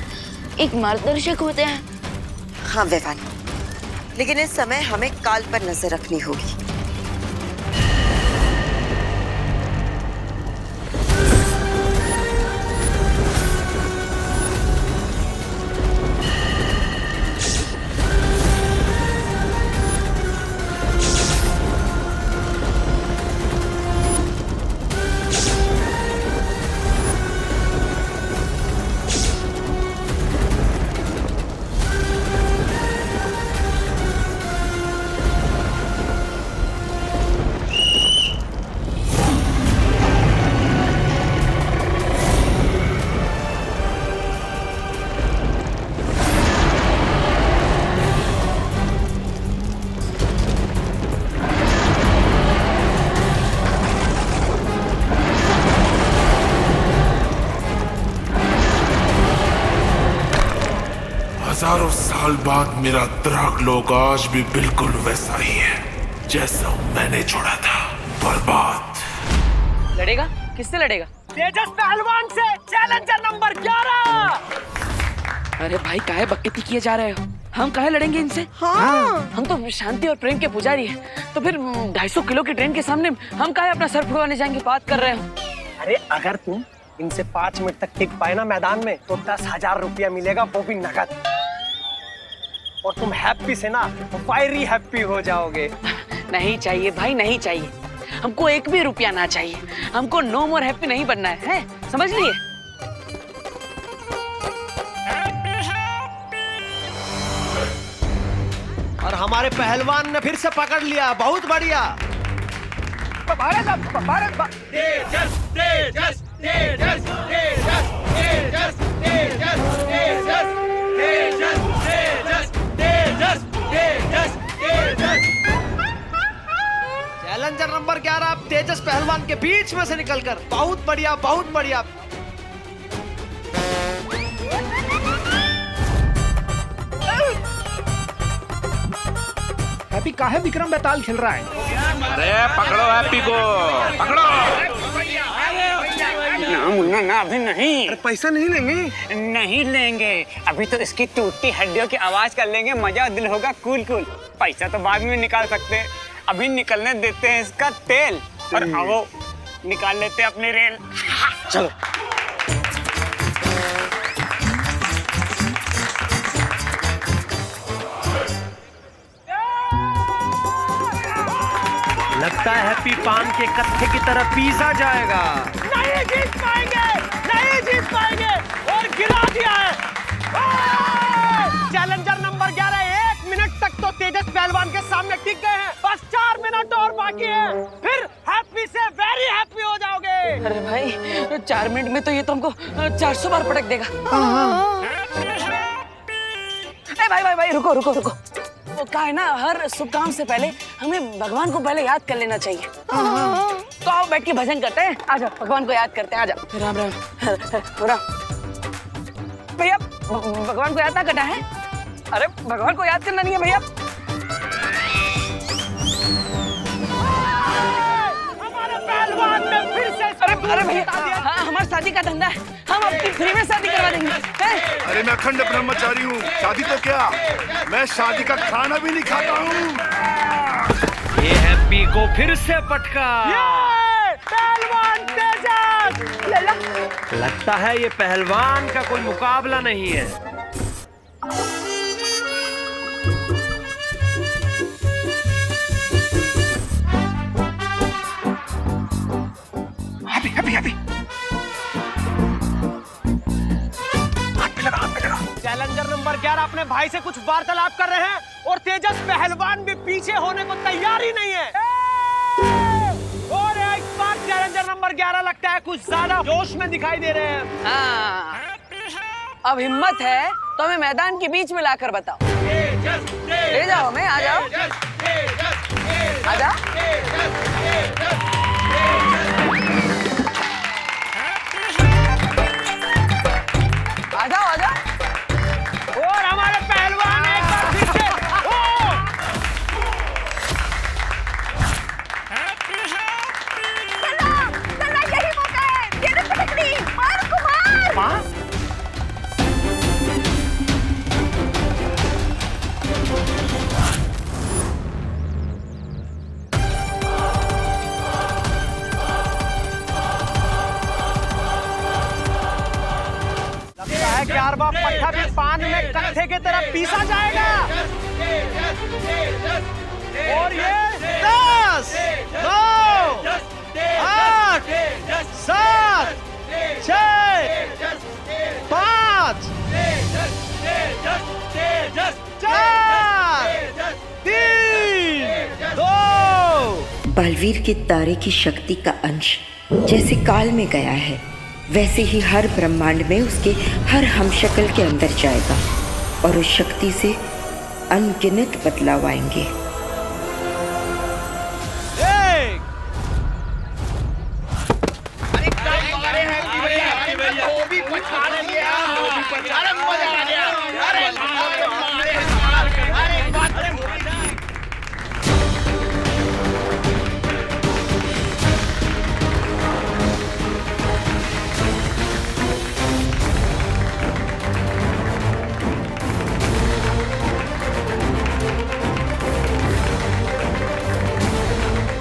एक मार्गदर्शक होते हैं? हाँ विवान, लेकिन इस समय हमें काल पर नजर रखनी होगी। हजारों साल बाद मेरा द्राकलोक आज भी बिल्कुल वैसा ही है जैसा मैंने छोड़ा था। बर्बाद। लड़ेगा? किससे लड़ेगा? तेजस पहलवान से, चैलेंजर नंबर 11। अरे भाई, काहे बकैती किए जा रहे हो? हम काहे लड़ेंगे इनसे? हाँ। हम तो शांति और प्रेम के पुजारी हैं। तो फिर 250 किलो की ट्रेन के सामने हम काहे अपना सर फुड़वाने जाएंगे? बात कर रहे हो। अरे अगर तुम इनसे 5 मिनट तक टिक पाए ना मैदान में, तो 10,000 रुपया मिलेगा, वो भी नगद। और तुम हैप्पी से ना फायरी हैप्पी हो जाओगे। नहीं चाहिए भाई, नहीं चाहिए। हमको एक भी रुपया ना चाहिए। हमको नो मोर हैप्पी नहीं बनना है? समझ लिए? और हमारे पहलवान ने फिर से पकड़ लिया। बहुत बढ़िया। तेजस, तेजस, तेजस, तेजस, तेजस, तेजस, तेजस, तेजस, तेजस, तेजस, तेजस, तेजस। चैलेंजर नंबर 11 आप तेजस पहलवान के बीच में से निकलकर। बहुत बढ़िया, बहुत बढ़िया। हैप्पी काहे विक्रम बेताल खेल रहा है? अरे पकड़ो हैप्पी को, पकड़ो। ना मुन्ना ना, अभी नहीं। अरे पैसा नहीं लेंगे? नहीं लेंगे, अभी तो इसकी टूटती हड्डियों की आवाज कर लेंगे, मजा दिल होगा कूल कूल। पैसा तो बाद में निकाल सकते हैं, अभी निकलने देते हैं इसका तेल। और आओ निकाल लेते हैं अपनी रेल। चलो। लगता है हैप्पी पान के कत्थे की तरह पीसा जाएगा। नहीं जीत पाएंगे, नहीं जीत पाएंगे, और गिरा दिया है। चैलेंजर नंबर 11 1 मिनट तक तो तेजस पहलवान के सामने टिक गए हैं। बस 4 मिनट और बाकी है, फिर हैप्पी से वेरी हैप्पी हो जाओगे। अरे भाई, 4 मिनट में तो ये तो हमको 400 बार पटक देगा। भाई भाई भाई, रुको रुको रुको। वो क्या है ना, हर शुभ काम से पहले हमें भगवान को पहले याद कर लेना चाहिए। तो आओ बैठ के भजन करते हैं। आ जाओ, भगवान को याद करते हैं। आ जाओ। राम राम राम। भैया, भगवान को याद ना करना है? अरे भगवान को याद करना नहीं है भैया। हमारे पहलवान ने फिर से। अरे भैया, हाँ, हमारी शादी का धंधा है, हम आपकी फ्री में शादी करवा देंगे। अरे मैं अखंड ब्रह्मचारी हूँ, शादी तो क्या, मैं शादी का खाना भी नहीं खाता हूँ। ये हैप्पी को फिर से पटका। पहलवान तेजस। लगता है ये पहलवान का कोई मुकाबला नहीं है। हैप्पी हैप्पी हैप्पी, हाथ पे लगा, हाथ पे लगा। चैलेंजर नंबर 11 अपने भाई से कुछ वार्तालाप कर रहे हैं और तेजस पहलवान भी पीछे होने को तैयार ही नहीं है। और एक बार चैलेंजर नंबर 11 लगता है कुछ ज्यादा जोश में दिखाई दे रहे हैं। हाँ, अब हिम्मत है तो हमें मैदान के बीच में लाकर बताओ। ले जाओ हमें, आ जाओ, आ जाओ। 11वां पट्टा भी पान में कट्ठे की तरह पीसा जाएगा। और ये 10, 9, 8, 7, 6, 5, 4, 3, 2। बालवीर के तारे की शक्ति का अंश जैसे काल में गया है, वैसे ही हर ब्रह्मांड में उसके हर हमशक्ल के अंदर जाएगा और उस शक्ति से अनगिनत बदलाव आएंगे।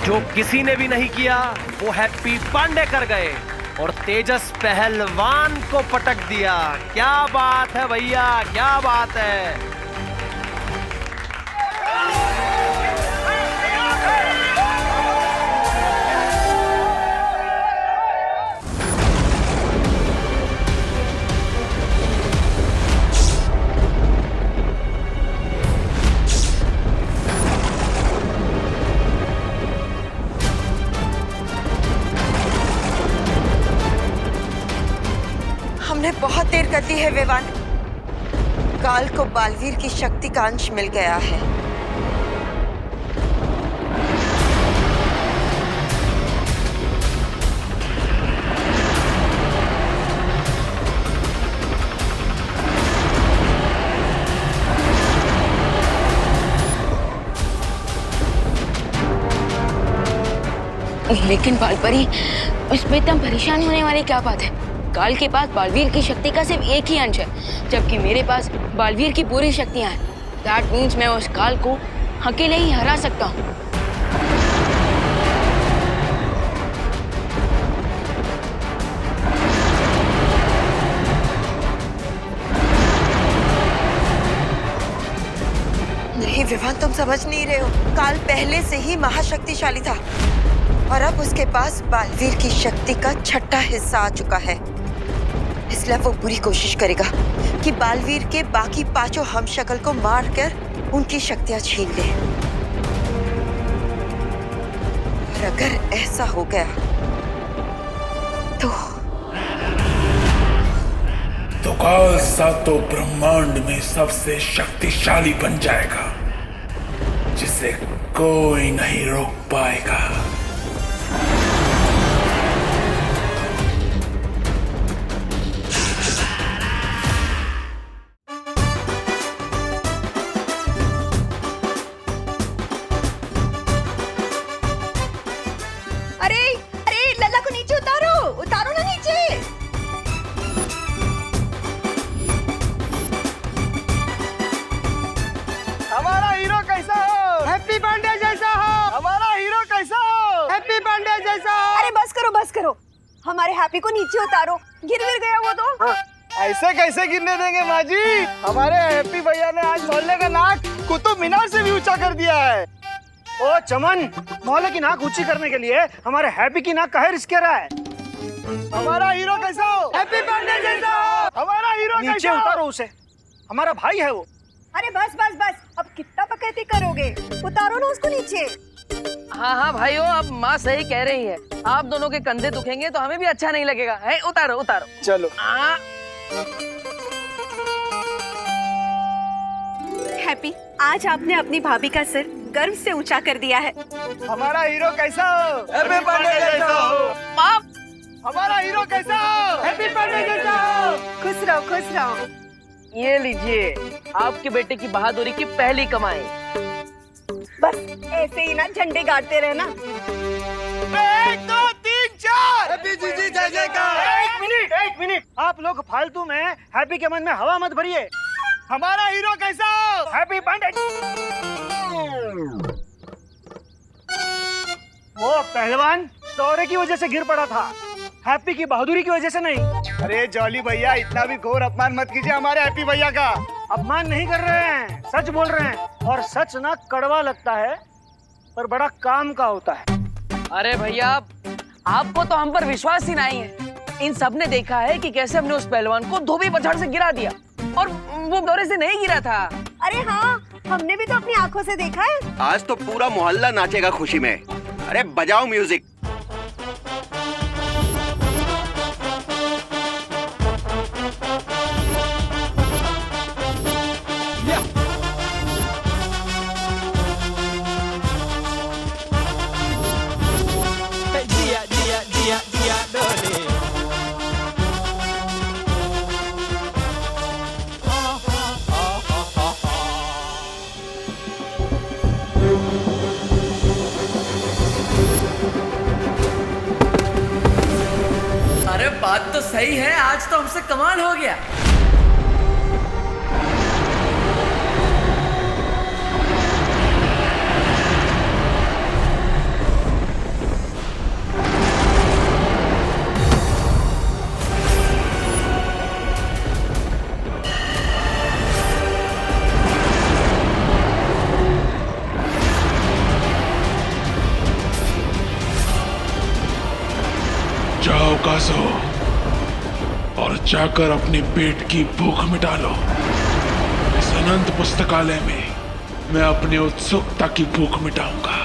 जो किसी ने भी नहीं किया वो हैप्पी पांडे कर गए और तेजस पहलवान को पटक दिया। क्या बात है भैया, क्या बात है। हमने बहुत देर कर दी है विवान। काल को बालवीर की शक्ति का अंश मिल गया है। लेकिन बालपरी, इसमें इतना परेशान होने वाली क्या बात है? काल के पास बालवीर की शक्ति का सिर्फ एक ही अंश है, जबकि मेरे पास बालवीर की पूरी शक्तियां हैं। दैट मीन्स मैं उस काल को अकेले ही हरा सकता हूँ। नहीं विवान, तुम समझ नहीं रहे हो। काल पहले से ही महाशक्तिशाली था और अब उसके पास बालवीर की शक्ति का छठा हिस्सा आ चुका है। इसलिए वो पूरी कोशिश करेगा कि बालवीर के बाकी पांचों हमशक्ल को मारकर उनकी शक्तियां छीन ले। और अगर ऐसा हो गया तो काल सातों ब्रह्मांड में सबसे शक्तिशाली बन जाएगा, जिसे कोई नहीं रोक पाएगा। हमारा हीरो कैसा हो? हैप्पी पांडे जैसा हो। हमारा हीरो कैसा हो? हैप्पी पांडे जैसा हो। अरे बस करो बस करो, हमारे हैप्पी को नीचे उतारो, गिर गया वो तो। ऐसे कैसे गिरने देंगे माँ जी? हमारे हैप्पी भैया ने आज मोहल्ले का नाक कुतुब मीनार से भी ऊंचा कर दिया है। ओ चमन, मोहल्ले की नाक ऊंची करने के लिए हमारे हैप्पी की नाक काहे रिस्क रहा है? हमारा हीरो कैसा हो? हैप्पी पांडे जैसा हो। हमारा हीरो नीचे उतारो उसे, हमारा भाई है वो। अरे बस बस बस, अब कितना पकड़ती करोगे? उतारो ना उसको नीचे। हाँ हाँ भाइयों, अब माँ सही कह रही है। आप दोनों के कंधे दुखेंगे तो हमें भी अच्छा नहीं लगेगा। है, उतारो उतारो। चलो। हैप्पी, आज आपने अपनी भाभी का सिर गर्व से ऊंचा कर दिया है। हमारा हीरो कैसा हो? हैप्पी पांडे जैसा हो। आप हमारा हीरो कैसा हो? हैप्पी पांडे जैसा हो। खुश रहो खुश रहो। ये लीजिए आपके बेटे की बहादुरी की पहली कमाई। बस ऐसे ही ना झंडे गाड़ते रहना। 1 2 3 4 हैप्पी जी जी जय जयकार। एक मिनट, आप लोग फालतू में हैप्पी के मन में हवा मत भरिए। हमारा हीरो कैसा हो? हैप्पी पांडे। वो पहलवान दौरे की वजह से गिर पड़ा था। हैप्पी की बहादुरी की वजह से नहीं। अरे जॉली भैया, इतना भी घोर अपमान मत कीजिए हमारे हैप्पी भैया का। अपमान नहीं कर रहे हैं, सच बोल रहे हैं। और सच ना कड़वा लगता है पर बड़ा काम का होता है। अरे भैया, आपको तो हम पर विश्वास ही नहीं है। इन सब ने देखा है कि कैसे हमने उस पहलवान को धोबी पछाड़ से गिरा दिया, और वो दौरे से नहीं गिरा था। अरे हाँ, हमने भी तो अपनी आंखों से देखा है। आज तो पूरा मोहल्ला नाचेगा खुशी में। अरे बजाओ म्यूजिक। अरे बात तो सही है, आज तो हमसे कमाल हो गया। जाओ कासो, और जाकर अपने पेट की भूख मिटा लो। इस अनंत पुस्तकालय में मैं अपनी उत्सुकता की भूख मिटाऊंगा।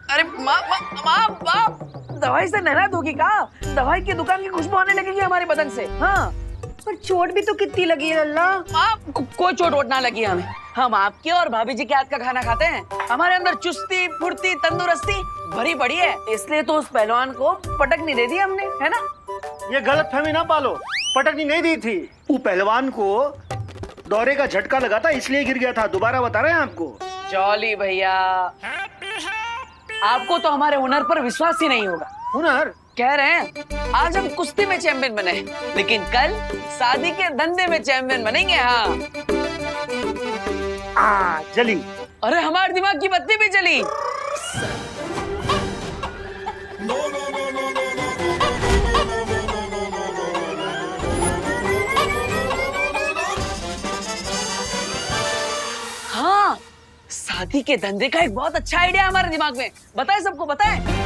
अरे माँ, दवाई से नहला दोगी का? दवाई की दुकान की खुशबू आने लगेगी हमारे बदन से। हाँ, पर चोट भी तो कितनी लगी है लल्ला। कोई चोट वोट ना लगी हमें। हम आपके और भाभी जी के हाथ का खाना खाते हैं। हमारे अंदर चुस्ती, फुर्ती, तंदुरुस्ती भरी पड़ी है, इसलिए तो उस पहलवान को पटकनी दे दी हमने, है ना? ये गलत फहमी ना पालो, पटकनी नहीं दी थी। वो पहलवान को दौरे का झटका लगा था, इसलिए गिर गया था। दोबारा बता रहे हैं आपको। जॉली भैया, आपको तो हमारे हुनर पर विश्वास ही नहीं होगा। हुनर? कह रहे हैं आज हम कुश्ती में चैंपियन बने, लेकिन कल शादी के धंधे में चैंपियन बनेंगे। हाँ, जली। अरे हमारे दिमाग की बत्ती भी जली। हाँ, शादी के धंधे का एक बहुत अच्छा आइडिया हमारे दिमाग में। बताए सबको, बताए।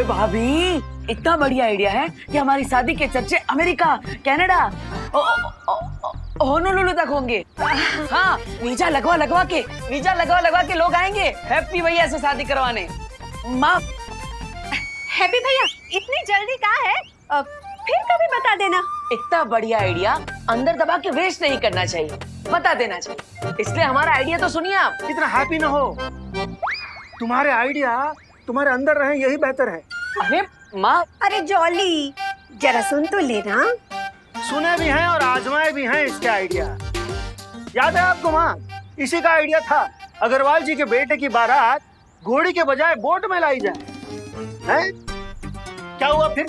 भाभी, इतना बढ़िया आइडिया है कि हमारी शादी के चर्चे अमेरिका, कनाडा, होनोलुलु तक होंगे। हाँ, वीजा लगवा के लोग आएंगे हैप्पी भैया से शादी करवाने। माँ, हैप्पी भैया, इतनी जल्दी कहाँ है? फिर कभी बता देना। इतना बढ़िया आइडिया अंदर दबा के वेस्ट नहीं करना चाहिए, बता देना चाहिए। इसलिए हमारा आइडिया तो सुनिए आप। इतना हैप्पी ना हो, तुम्हारे आइडिया तुम्हारे अंदर रहे, यही बेहतर है। अरे माँ, अरे जॉली, जरा सुन तो लेना। सुने भी हैं और आजमाए भी हैं इसके आइडिया। याद है आपको माँ, इसी का आइडिया था अग्रवाल जी के बेटे की बारात घोड़ी के बजाय बोट में लाई जाए। हैं? क्या हुआ फिर?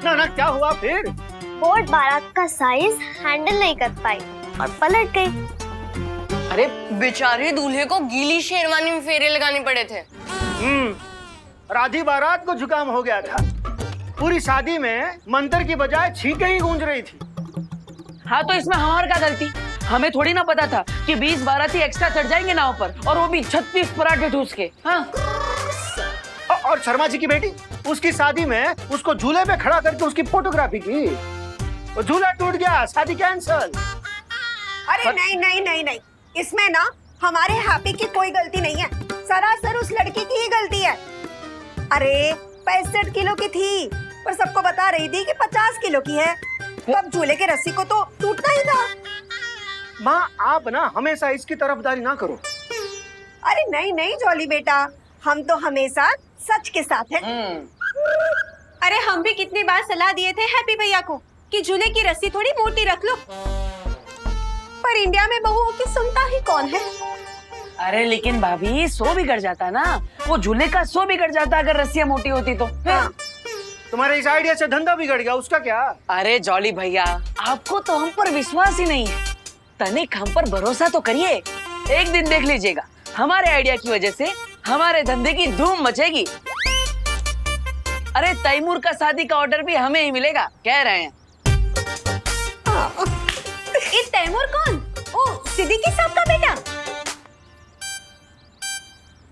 ना क्या हुआ फिर? बोट बारात का साइज हैंडल नहीं कर पाई और पलट गई। अरे बेचारे दूल्हे को गीली शेरवानी में फेरे लगाने पड़े थे। राधी बारात को जुकाम हो गया था। पूरी शादी में मंत्र की बजाय छींकें ही गूंज रही थी। हाँ, तो इसमें हमारी क्या गलती? हमें थोड़ी ना पता था कि 20 बाराती एक्स्ट्रा चढ़ जाएंगे नाव पर, और वो भी 36 पराठे ठूस के। हाँ। और शर्मा जी की बेटी, उसकी शादी में उसको झूले पे खड़ा करके उसकी फोटोग्राफी की। वो झूला टूट गया, शादी कैंसल। अरे नहीं, इसमें ना हमारे हैप्पी की कोई गलती नहीं है, सरासर उस लड़की की ही गलती है। अरे 65 किलो की थी, पर सबको बता रही थी कि 50 किलो की है। तब झूले के रस्सी को तो टूटना ही था। माँ, आप ना हमेशा इसकी तरफदारी ना करो। अरे नहीं जॉली बेटा, हम तो हमेशा सच के साथ हैं। अरे हम भी कितनी बार सलाह दिए थे हैप्पी भैया को कि झूले की रस्सी थोड़ी मोटी रख लो, पर इंडिया में बहुओं की सुनता ही कौन है। अरे लेकिन भाभी, सो बिगड़ जाता ना, वो झूले का सो बिगड़ जाता अगर रस्सियां मोटी होती तो। हाँ। तुम्हारे इस आइडिया से धंधा बिगड़ गया, उसका क्या? अरे जॉली भैया, आपको तो हम पर विश्वास ही नहीं है। तनिक हम पर भरोसा तो करिए। एक दिन देख लीजिएगा, हमारे आइडिया की वजह से हमारे धंधे की धूम मचेगी। अरे तैमूर का शादी का ऑर्डर भी हमें ही मिलेगा, कह रहे हैं। ये तैमूर कौन? ओ, सिद्दीकी साहब का बेटा?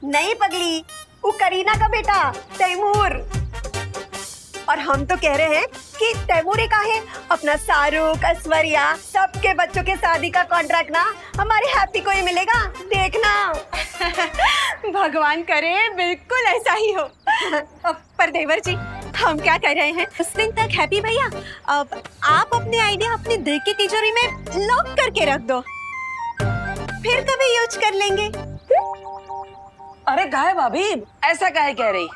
नहीं पगली, वो करीना का बेटा तैमूर। और हम तो कह रहे हैं कि तैमूर का है अपना शाहरुख, ऐश्वर्या, सबके बच्चों के शादी का कॉन्ट्रैक्ट ना हमारे हैप्पी को ही मिलेगा, देखना। भगवान करे बिल्कुल ऐसा ही हो। पर देवर जी, हम क्या कर रहे हैं, उस दिन तक हैप्पी भैया अब आप अपने आइडिया अपने दिल की तिजोरी में लॉक करके रख दो, फिर कभी यूज कर लेंगे। अरे काहे भाभी, ऐसा काहे कह रही?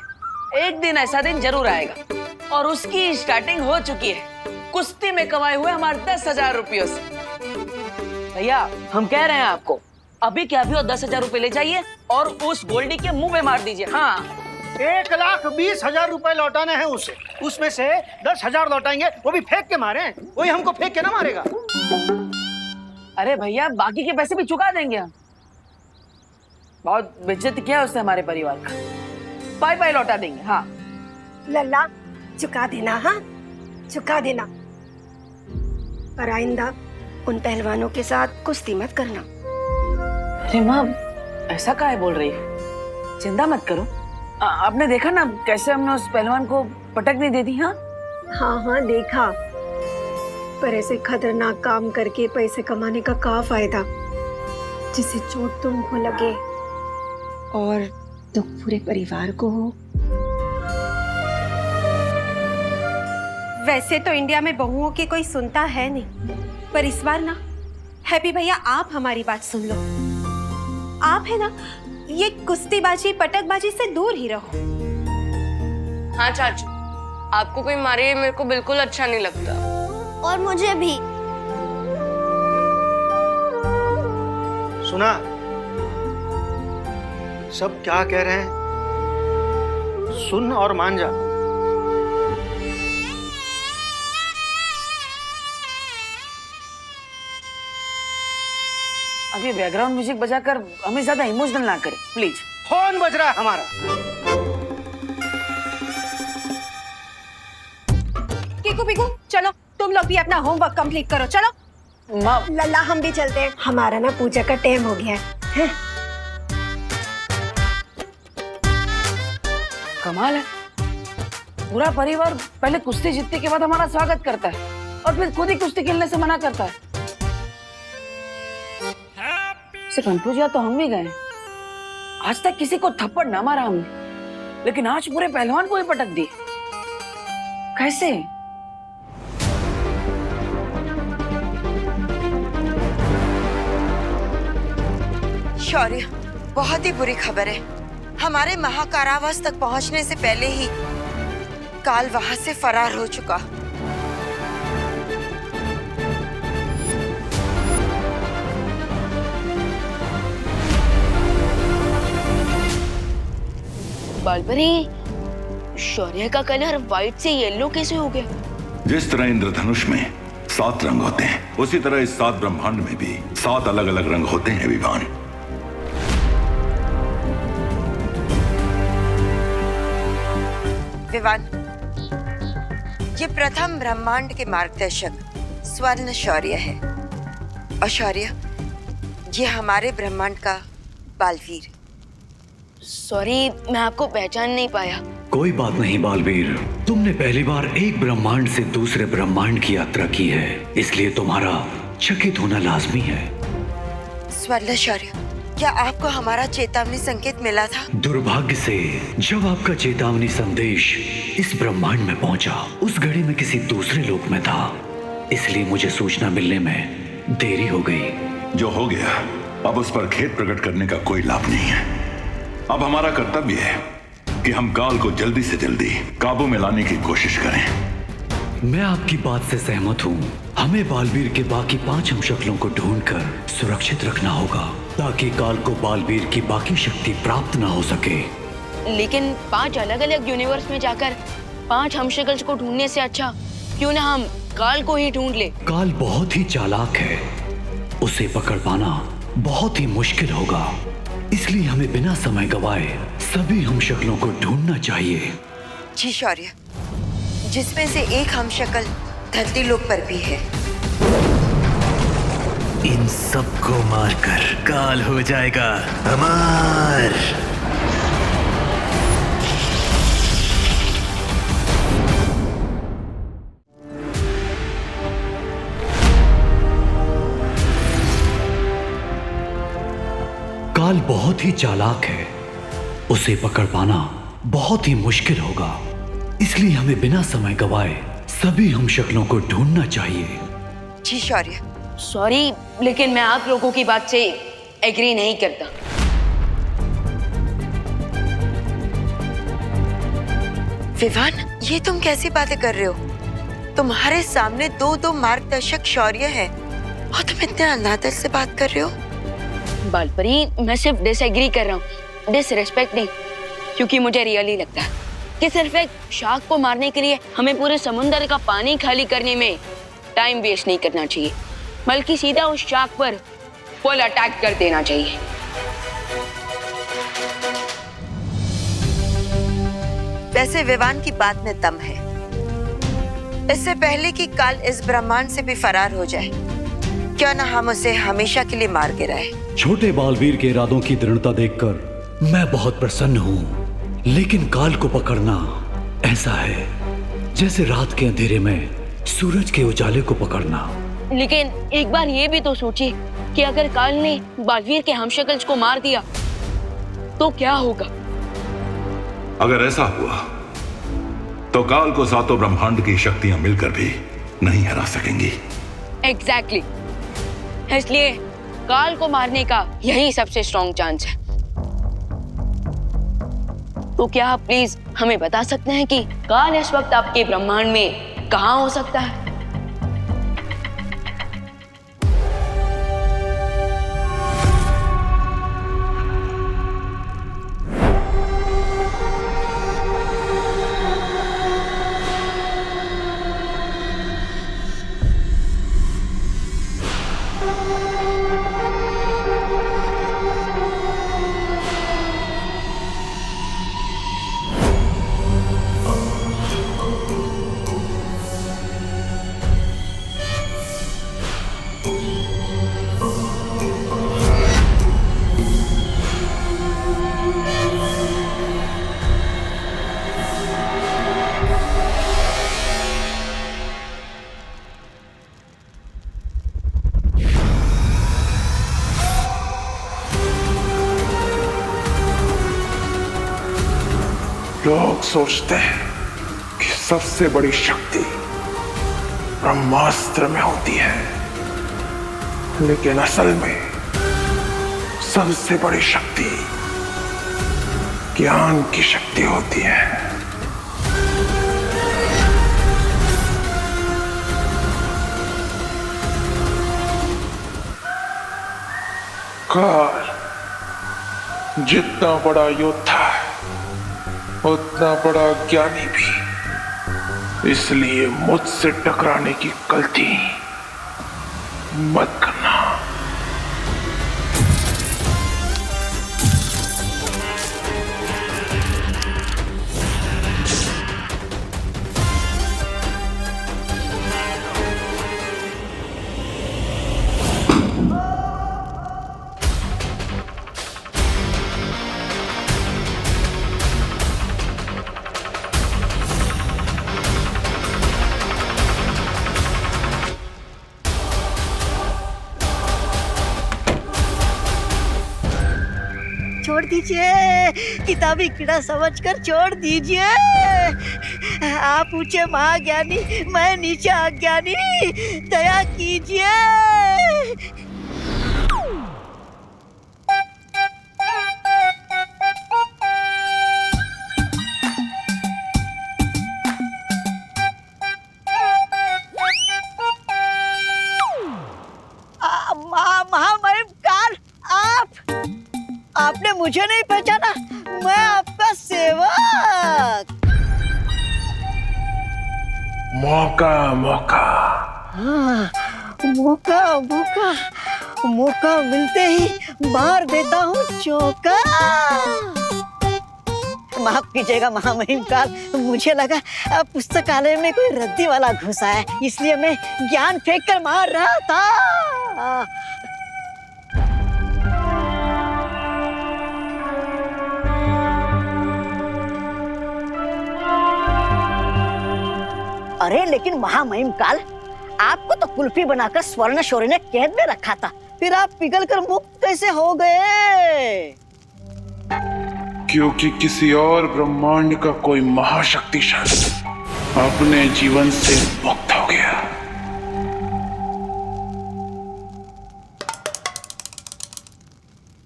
एक दिन ऐसा दिन जरूर आएगा और उसकी स्टार्टिंग हो चुकी है कुश्ती में कमाए हुए हमारे 10,000 रुपयों से। भैया हम कह रहे हैं आपको, अभी क्या अभी 10,000 रुपए ले जाइए और उस गोल्डी के मुंह में मार दीजिए। हाँ, 1,20,000 रुपए लौटाने हैं उसे, उसमें से 10,000 लौटाएंगे, वो भी फेंक के मारे। वही हमको फेंक के ना मारेगा। अरे भैया, बाकी के पैसे भी चुका देंगे हम। बहुत बेइज्जती किया उसने हमारे परिवार का। पाई पाई लौटा देंगे। हाँ लल्ला, चुका देना, हाँ चुका देना। और आइंदा उन पहलवानों के साथ कुश्ती मत करना। अरे माँ, ऐसा काहे बोल रही है? चिंता मत करो। आपने देखा ना कैसे हमने उस पहलवान को पटकनी दे दी। हाँ हाँ देखा, पर ऐसे खतरनाक काम करके पैसे कमाने का क्या फायदा, जिससे चोट तुमको लगे और दुख पूरे परिवार को हो। वैसे तो इंडिया में बहुओं की कोई सुनता है नहीं, पर इस बार ना हैप्पी भैया आप हमारी बात सुन लो। आप है ना, ये कुश्तीबाजी पटकबाजी से दूर ही रहो। हाँ चाचू, आपको कोई मारे मेरे को बिल्कुल अच्छा नहीं लगता। और मुझे भी। सुना सब क्या कह रहे हैं, सुन और मान जा। अभी बैकग्राउंड म्यूजिक बजाकर हमें ज्यादा इमोशनल ना करें प्लीज। फोन बज रहा है हमारा। कीकू पीकू, चलो तुम लोग भी अपना होमवर्क कंप्लीट करो। चलो लल्ला, हम भी चलते हैं, हमारा ना पूजा का टाइम हो गया है। कमाल है, पूरा परिवार पहले कुश्ती जीतने के बाद हमारा स्वागत करता है और फिर खुद ही कुश्ती खेलने से मना करता है। इसे कंफ्यूज या तो हम भी गए। आज तक किसी को थप्पड़ ना मारा हमने, लेकिन आज पूरे पहलवान को ही पटक दिए। कैसे? शौर्य, बहुत ही बुरी खबर है। हमारे महाकारावास तक पहुंचने से पहले ही काल वहां से फरार हो चुका। बालपरी, शौर्य का कलर व्हाइट से येलो कैसे हो गया? जिस तरह इंद्रधनुष में 7 रंग होते हैं, उसी तरह इस 7 ब्रह्मांड में भी 7 अलग अलग रंग होते हैं विवान। विवान, ये प्रथम ब्रह्मांड के मार्गदर्शक स्वर्ण शौर्य है। और शौर्य, ये हमारे ब्रह्मांड का बालवीर। सॉरी, मैं आपको पहचान नहीं पाया। कोई बात नहीं बालवीर, तुमने पहली बार एक ब्रह्मांड से दूसरे ब्रह्मांड की यात्रा की है, इसलिए तुम्हारा चकित होना लाजमी है। स्वर्ण शौर्य, क्या आपको हमारा चेतावनी संकेत मिला था? दुर्भाग्य से जब आपका चेतावनी संदेश इस ब्रह्मांड में पहुंचा, उस घड़ी में किसी दूसरे लोक में था, इसलिए मुझे सूचना मिलने में देरी हो गई। जो हो गया, अब उस पर खेद प्रकट करने का कोई लाभ नहीं है। अब हमारा कर्तव्य है कि हम काल को जल्दी से जल्दी काबू में लाने की कोशिश करें। मैं आपकी बात से सहमत हूँ। हमें बालवीर के बाकी 5 शक्लों को ढूंढकर सुरक्षित रखना होगा, ताकि काल को बालवीर की बाकी शक्ति प्राप्त ना हो सके। लेकिन 5 अलग अलग यूनिवर्स में जाकर 5 हमशक्ल्स को ढूंढने से अच्छा क्यों ना हम काल को ही ढूंढ ले। काल बहुत ही चालाक है, उसे पकड़ पाना बहुत ही मुश्किल होगा, इसलिए हमें बिना समय गवाए सभी हमशक्लों को ढूंढना चाहिए। जी शौर्य, जिसमें से एक हमशक्ल धरती लोक पर भी है। इन सबको मारकर काल हो जाएगा अमर। काल बहुत ही चालाक है, उसे पकड़ पाना बहुत ही मुश्किल होगा, इसलिए हमें बिना समय गवाए सभी हमशक्लों को ढूंढना चाहिए। जी शौर्य। सॉरी, लेकिन मैं आप लोगों की बात से एग्री नहीं करता। विवान, ये तुम कैसी बातें कर रहे हो? तुम्हारे सामने 2 मार्गदर्शक शौर्य है और तुम इतने अनादर से बात कर रहे हो। बालपरी, मैं सिर्फ डिसएग्री कर रहा हूँ, डिसरिस्पेक्ट नहीं, क्योंकि मुझे रियली लगता है कि सिर्फ एक शार्क को मारने के लिए हमें पूरे समुद्र का पानी खाली करने में टाइम वेस्ट नहीं करना चाहिए, बल्कि सीधा उस शार्क पर फुल अटैक कर देना चाहिए। वैसे विवान की बात में दम है। इससे पहले कि काल इस ब्रह्मांड से भी फरार हो जाए, क्यों ना हम उसे हमेशा के लिए मार गिराए। छोटे बालवीर के इरादों की दृढ़ता देखकर मैं बहुत प्रसन्न हूँ, लेकिन काल को पकड़ना ऐसा है जैसे रात के अंधेरे में सूरज के उजाले को पकड़ना। लेकिन एक बार ये भी तो सोचिए कि अगर काल ने बालवीर के हमशक्ल्स को मार दिया तो क्या होगा? अगर ऐसा हुआ तो काल को सातों ब्रह्मांड की शक्तियां मिलकर भी नहीं हरा सकेंगी। एग्जैक्टली। इसलिए काल को मारने का यही सबसे स्ट्रॉन्ग चांस है। तो क्या आप प्लीज हमें बता सकते हैं कि काल इस वक्त आपके ब्रह्मांड में कहां हो सकता है? लोग सोचते हैं कि सबसे बड़ी शक्ति ब्रह्मास्त्र में होती है, लेकिन असल में सबसे बड़ी शक्ति ज्ञान की शक्ति होती है। काल जितना बड़ा योद्धा है उतना बड़ा ज्ञानी भी, इसलिए मुझसे टकराने की गलती मत करना। छोड़ दीजिए, किताबी कीड़ा समझकर छोड़ दीजिए। आप ऊंचे महाज्ञानी, मैं नीचे अज्ञानी, दया कीजिए। महामहिम काल, आपने मुझे नहीं पहचाना, मैं आपका सेवक। मौका मौका। हाँ, मौका मौका मौका मिलते ही मार देता हूँ चौका। माफ कीजिएगा महामहिम काल, मुझे लगा पुस्तकालय में कोई रद्दी वाला घुसा है, इसलिए मैं ज्ञान फेंक कर मार रहा था। अरे लेकिन महामहिम काल, आपको तो कुल्फी बनाकर स्वर्ण शौर्य ने कैद में रखा था, फिर आप पिघल कर मुक्त कैसे हो गए? क्योंकि किसी और ब्रह्मांड का कोई महाशक्तिशाली अपने जीवन से मुक्त हो गया।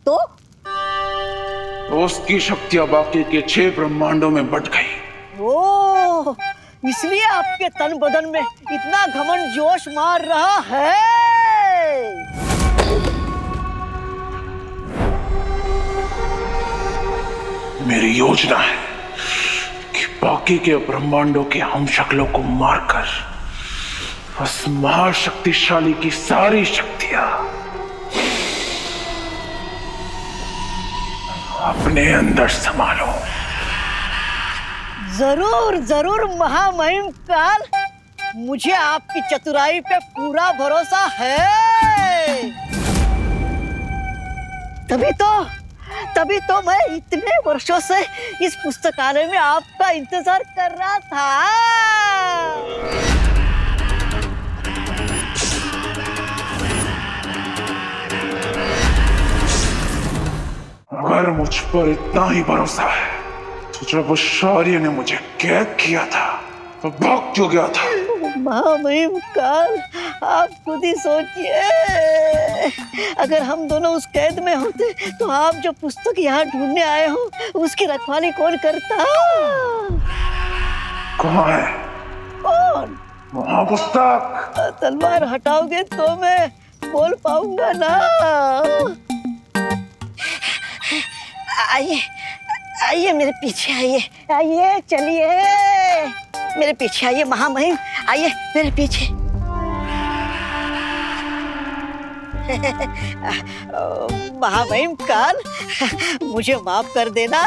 तो उसकी शक्तियां बाकी के 6 ब्रह्मांडों में बट गई। ओह, इसलिए आपके तन बदन में इतना घमंड जोश मार रहा है। मेरी योजना है कि बाकी के ब्रह्मांडों के हम शक्लों को मारकर उस महाशक्तिशाली की सारी शक्तियां अपने अंदर संभालो। जरूर जरूर महामहिम काल, मुझे आपकी चतुराई पे पूरा भरोसा है। तभी तो मैं इतने वर्षों से इस पुस्तकालय में आपका इंतजार कर रहा था। अगर मुझ पर इतना ही भरोसा है तो जब उस शौर्य ने मुझे कैद किया था तो भाग क्यों गया था? महामहिम काल, आप खुद ही सोचिए, अगर हम दोनों उस कैद में होते तो आप जो पुस्तक यहाँ ढूंढने आए हो उसकी रखवाली कौन करता? कहाँ है? कौन? वहाँ पुस्तक। तलवार हटाओगे तो मैं बोल पाऊंगा ना। आइए आइए मेरे पीछे आइए, आइए चलिए मेरे पीछे आइए महामहिम, आइए मेरे पीछे। महामहिम काल, मुझे माफ कर देना।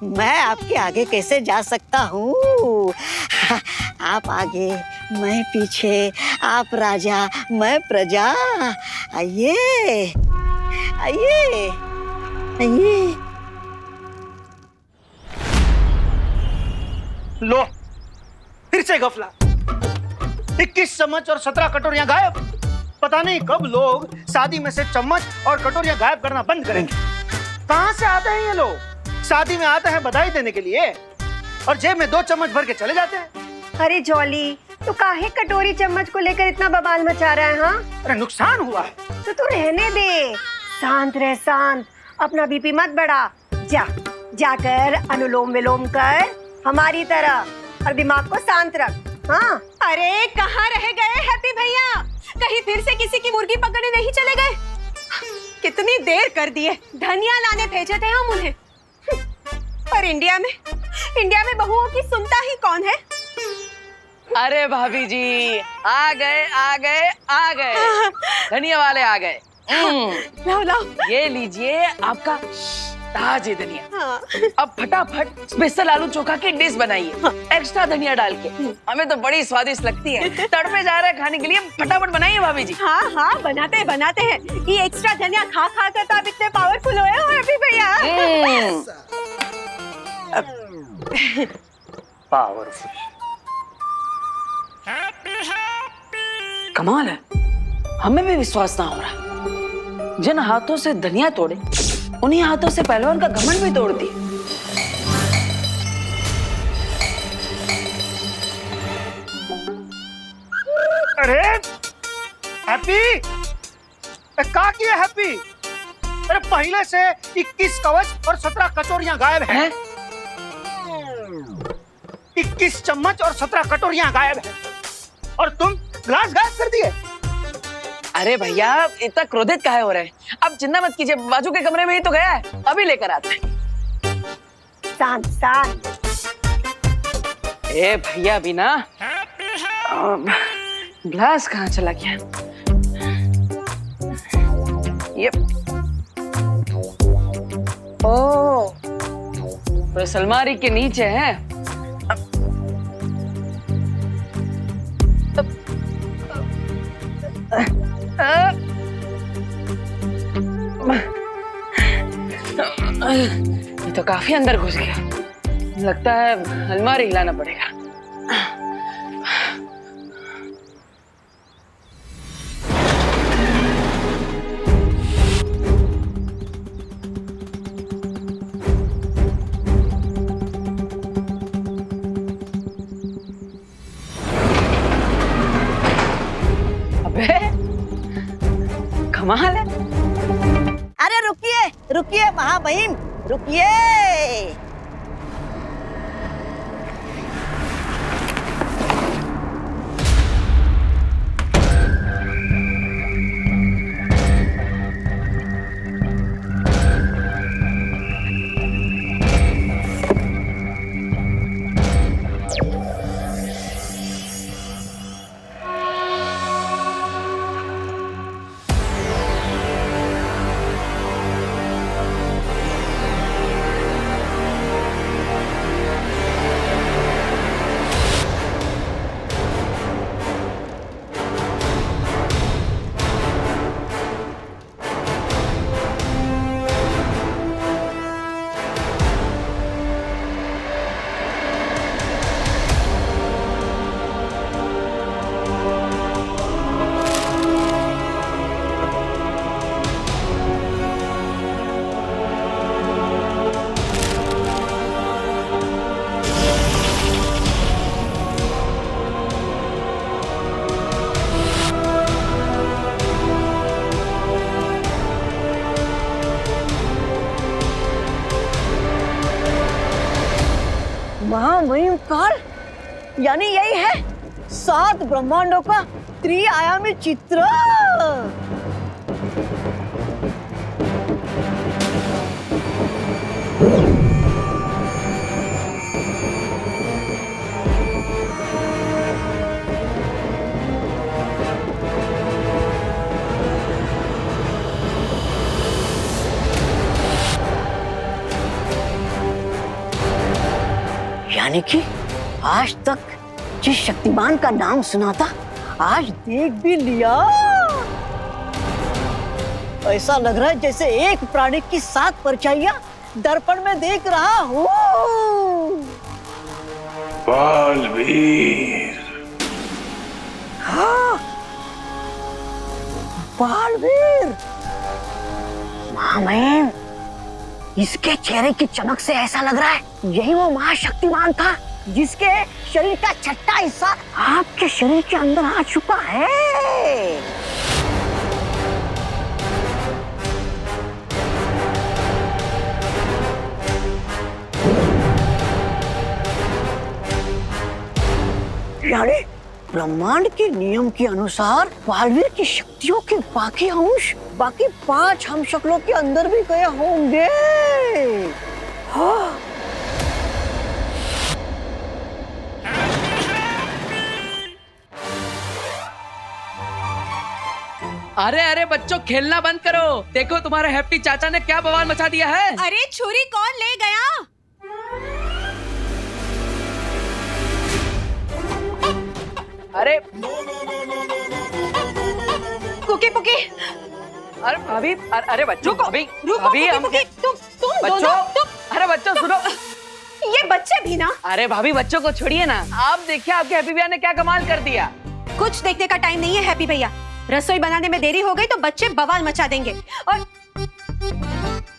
मैं आपके आगे कैसे जा सकता हूँ? आप आगे, मैं पीछे, आप राजा, मैं प्रजा। आइए आइए आइए। लो, फिर से गफला। 21 चम्मच और 17 कटोरियां गायब। पता नहीं कब लोग शादी में से चम्मच और कटोरियां गायब करना बंद करेंगे। कहां से आते हैं ये लोग? शादी में आते हैं बधाई देने के लिए और जेब में 2 चम्मच भर के चले जाते हैं। अरे जॉली, तू काहे कटोरी चम्मच को लेकर इतना बवाल मचा रहा है? हाँ, अरे नुकसान हुआ है तो तू रहने दे, शांत रह, शांत, अपना बीपी मत बढ़ा। जाकर अनुलोम विलोम कर हमारी तरह और दिमाग को शांत रख। हाँ, अरे कहाँ रह गए हैप्पी भैया? कहीं फिर से किसी की मुर्गी पकड़ने नहीं चले गए? कितनी देर कर दी है, धनिया लाने भेजे थे हम उन्हें। और इंडिया में बहुओं की सुनता ही कौन है? अरे भाभी जी, आ गए धनिया वाले आ गए। लाओ ये लीजिए आपका ताजे धनिया। अब फटाफट स्पेशल आलू चोखा की डिश बनाइए, एक्स्ट्रा धनिया डाल के। हमें तो बड़ी स्वादिष्ट लगती है, तड़पे जा रहे हैं खाने के लिए, फटाफट बनाइए भाभी जी। हाँ, बनाते हैं। ये एक्स्ट्रा धनिया खा कर तो आप इतने पावरफुल हुए हो हैप्पी भैया। पावरफुल, कमाल है, हमें भी विश्वास ना हो रहा। जिन हाथों से धनिया तोड़े उन्हीं हाथों से पहलवान का घमंड भी तोड़ दी। अरे हैप्पी, क्या किया हैप्पी? अरे पहले से 21 कवच और 17 कटोरियां गायब हैं। 21 चम्मच और 17 कटोरियां गायब हैं और तुम ग्लास गायब कर दिए। अरे भैया, इतना क्रोधित काहे हो रहे हैं? अब चिंता मत कीजिए, बाजू के कमरे में ही तो गया है, अभी लेकर आते हैं। शांत। अरे भैया भी ना, ग्लास कहाँ चला गया? ये ओ, तो इस अलमारी के नीचे है। ये तो काफी अंदर घुस गया, लगता है अलमारी हिलाना पड़ेगा। अबे कमाल है। अरे रुकिए रुकिए महाबहिन, रुकिए। महामहिम काल, यानी यही है 7 ब्रह्मांडों का त्रिआयामी चित्र। यानी कि आज तक जिस शक्तिमान का नाम सुना था, आज देख भी लिया। ऐसा लग रहा है जैसे एक प्राणी की 7 परछाइयां दर्पण में देख रहा हूँ। बालवीर। हाँ, बालवीर। महामहिम, इसके चेहरे की चमक से ऐसा लग रहा है यही वो महाशक्तिमान था जिसके शरीर का छठा हिस्सा आपके शरीर के अंदर आ चुका है। यानी ब्रह्मांड के नियम के अनुसार बालवीर की शक्तियों के बाकी अंश बाकी 5 हम शक्लों के अंदर भी गए होंगे। हाँ। अरे अरे बच्चों, खेलना बंद करो। देखो तुम्हारे हैप्पी चाचा ने क्या बवाल मचा दिया है। अरे छुरी कौन ले गया? अरे कुकी पुकी। अरे भाभी, अरे बच्चों, भाभी भाभी हम तुम बच्चों, अरे बच्चों सुनो, ये बच्चे भी ना। अरे भाभी बच्चों को छोड़िए ना, आप देखिए आपके हैप्पी भैया ने क्या कमाल कर दिया। कुछ देखने का टाइम नहीं है हैप्पी भैया, रसोई बनाने में देरी हो गई तो बच्चे बवाल मचा देंगे। और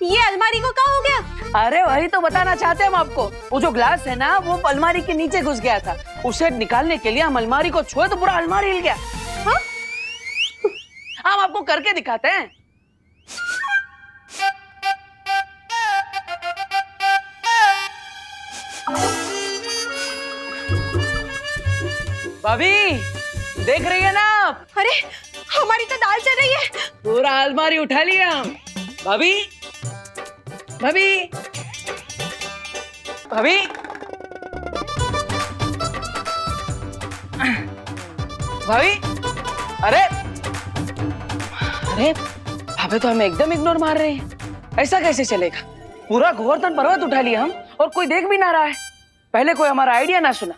ये अलमारी को क्या हो गया? अरे वही तो बताना चाहते हैं हम आपको। वो जो ग्लास है ना, वो अलमारी के नीचे घुस गया था। उसे निकालने के लिए हम अलमारी को छुए तो पूरा अलमारी हिल गया। हाँ? हम आपको करके दिखाते हैं। भाभी देख रही है ना आप? अरे हमारी तो दाल चल रही है। पूरा अलमारी उठा लिया हम। भाभी भाभी भाभी भाभी, अरे अरे भाभी तो हमें एकदम इग्नोर मार रहे हैं। ऐसा कैसे चलेगा? पूरा गोवर्धन पर्वत उठा लिया हम और कोई देख भी ना रहा है। पहले कोई हमारा आइडिया ना सुना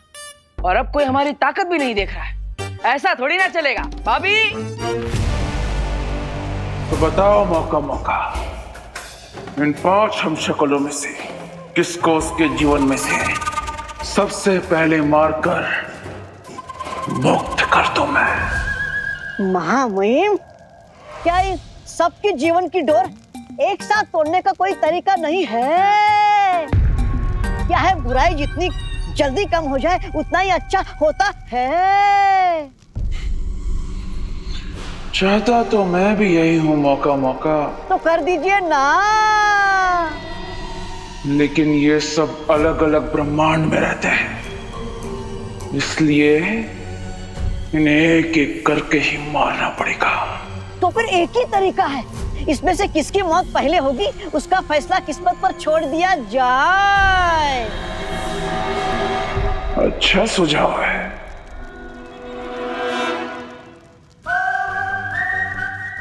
और अब कोई हमारी ताकत भी नहीं देख रहा है। ऐसा थोड़ी ना चलेगा भाभी। तो बताओ मौका मौका, इन 5 हम शक्लों में से किसको उसके जीवन में से सबसे पहले मारकर मुक्त कर दूं मैं? महामहिम, क्या इस सबके जीवन की डोर एक साथ तोड़ने का कोई तरीका नहीं है? क्या है, बुराई जितनी जल्दी कम हो जाए उतना ही अच्छा होता है। चाहता तो मैं भी यही हूं मौका मौका, तो कर दीजिए ना। लेकिन ये सब अलग अलग ब्रह्मांड में रहते हैं, इसलिए इन्हें एक एक करके ही मारना पड़ेगा। तो फिर एक ही तरीका है, इसमें से किसकी मौत पहले होगी उसका फैसला किस्मत पर छोड़ दिया जाए। अच्छा सुझाव है।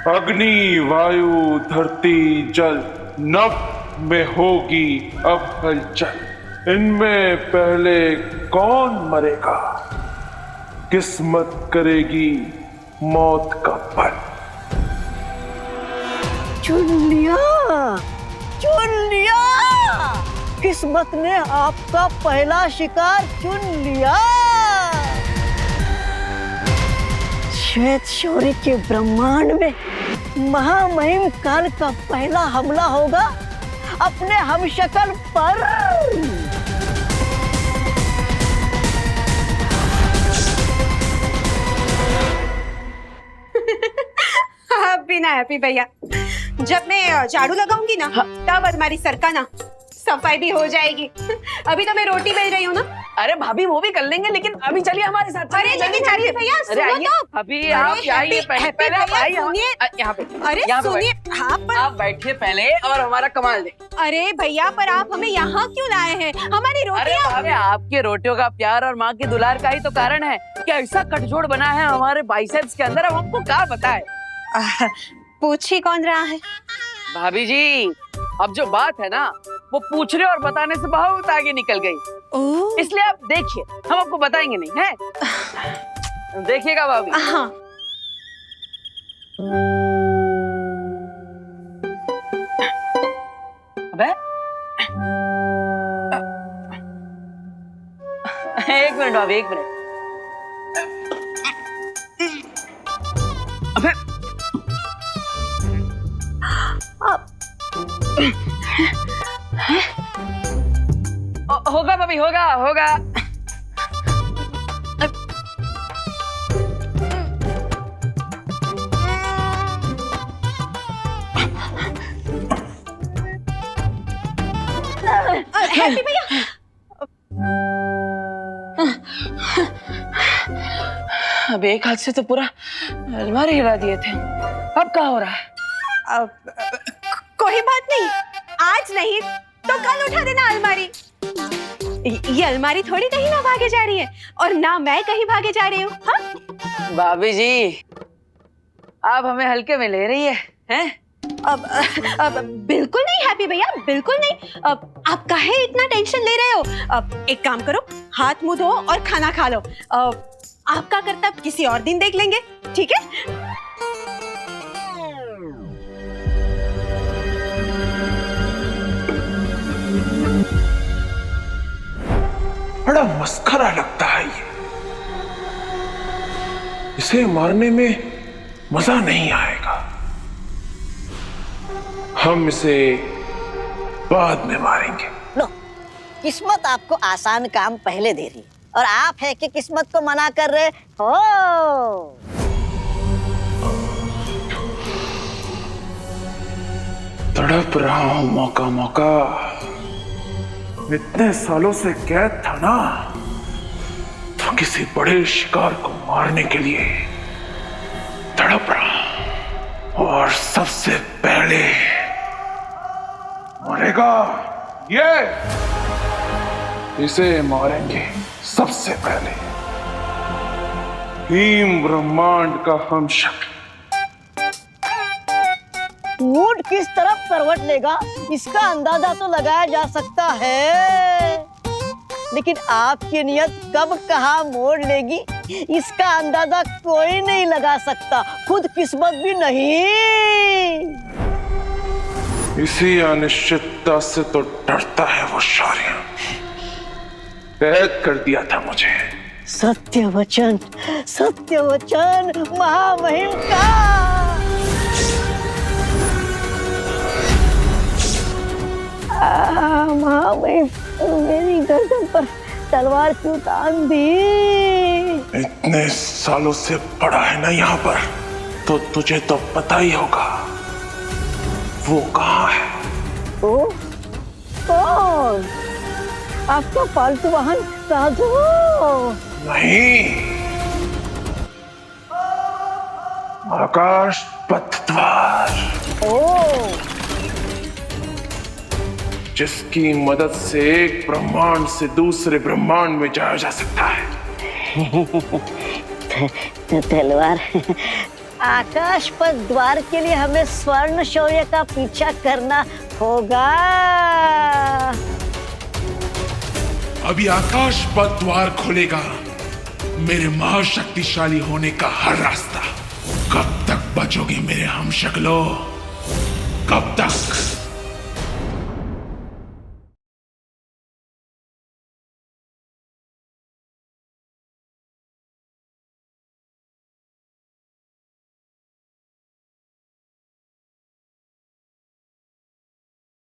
अग्नि, वायु, धरती, जल, नभ में होगी अब हलचल। इनमें पहले कौन मरेगा? किस्मत करेगी मौत का पल। चुन लिया, चुन लिया। किस्मत ने आपका पहला शिकार चुन लिया। श्वेत शौर्य के ब्रह्मांड में महामहिम काल का पहला हमला होगा अपने हमशक्ल पर। अब भी ना हैप्पी भैया, जब मैं झाड़ू लगाऊंगी ना तब हमारी सरका ना सफाई भी हो जाएगी। अभी तो मैं रोटी बेल रही हूँ ना। अरे भाभी वो भी कर लेंगे, लेकिन अभी चलिए हमारे साथ। अरे लेकिन चलिए भैया, सुनो तो। अभी आप आइए, पहले आप आइए यहाँ पे। अरे सुनिए, आप बैठिए पहले और हमारा कमाल दे। अरे भैया, पर आप हमें यहाँ क्यों लाए हैं? हमारी रोटियाँ। अरे आपके रोटियों का प्यार और माँ की दुलार का ही तो कारण है कि ऐसा कटजोड़ बना है हमारे बाइसेप्स के अंदर। अब हमको क्या बताए? पूछ ही कौन रहा है भाभी जी? अब जो बात है ना वो पूछने और बताने से बहुत आगे निकल गई, इसलिए आप देखिए, हम आपको बताएंगे नहीं है। देखिएगा भाभी। हाँ। अबे एक मिनट भाभी, एक मिनट। अबे होगा भाभी, होगा होगा। हैप्पी भैया, अब एक हाथ से तो पूरा अलमारी हिला दिए थे, अब क्या हो रहा है? कोई बात नहीं, आज नहीं तो कल उठा देना अलमारी। ये अलमारी थोड़ी कहीं ना भागे जा रही है, और ना मैं कहीं भागे जा रही हूँ। हाँ? भाभी जी, आप हमें हल्के में ले रही है, हैं? अब बिल्कुल नहीं हैप्पी भैया, बिल्कुल नहीं। अब आप काहे इतना टेंशन ले रहे हो? अब एक काम करो, हाथ मुंह धो और खाना खा लो। आपका कर्तव्य किसी और दिन देख लेंगे, ठीक है? बड़ा मस्खरा लगता है ये। इसे मारने में मजा नहीं आएगा, हम इसे बाद में मारेंगे। लो, किस्मत आपको आसान काम पहले दे रही है और आप है कि किस्मत को मना कर रहे हो। तड़प रहा हूं मौका मौका, इतने सालों से कैद था ना, तो किसी बड़े शिकार को मारने के लिए तड़प रहा, और सबसे पहले मरेगा ये। इसे मारेंगे सबसे पहले, भीम ब्रह्मांड का हमशक्ल। ऊंट किस तरफ करवट लेगा इसका अंदाजा तो लगाया जा सकता है, लेकिन आपकी नियत कब कहाँ मोड़ लेगी इसका अंदाजा कोई नहीं लगा सकता, खुद किस्मत भी नहीं। इसी अनिश्चितता से तो डरता है वो शौर्य। कैद कर दिया था मुझे। सत्य वचन महामहिम का। महामहिम मेरी गर्दन पर तलवार क्यों तान दी? इतने सालों से पड़ा है ना यहाँ पर, तो तुझे तो पता ही होगा वो कहाँ है। ओ, कौन? आपका पालतू वाहन साधु? नहीं, आकाश पथ द्वार, जिसकी मदद से एक ब्रह्मांड से दूसरे ब्रह्मांड में जाया जा सकता है। तलवार। आकाश पथ द्वार के लिए हमें स्वर्ण शौर्य का पीछा करना होगा। अभी आकाश पथ द्वार खोलेगा मेरे महाशक्तिशाली होने का हर रास्ता। कब तक बचोगे मेरे हमशक्लो? कब तक?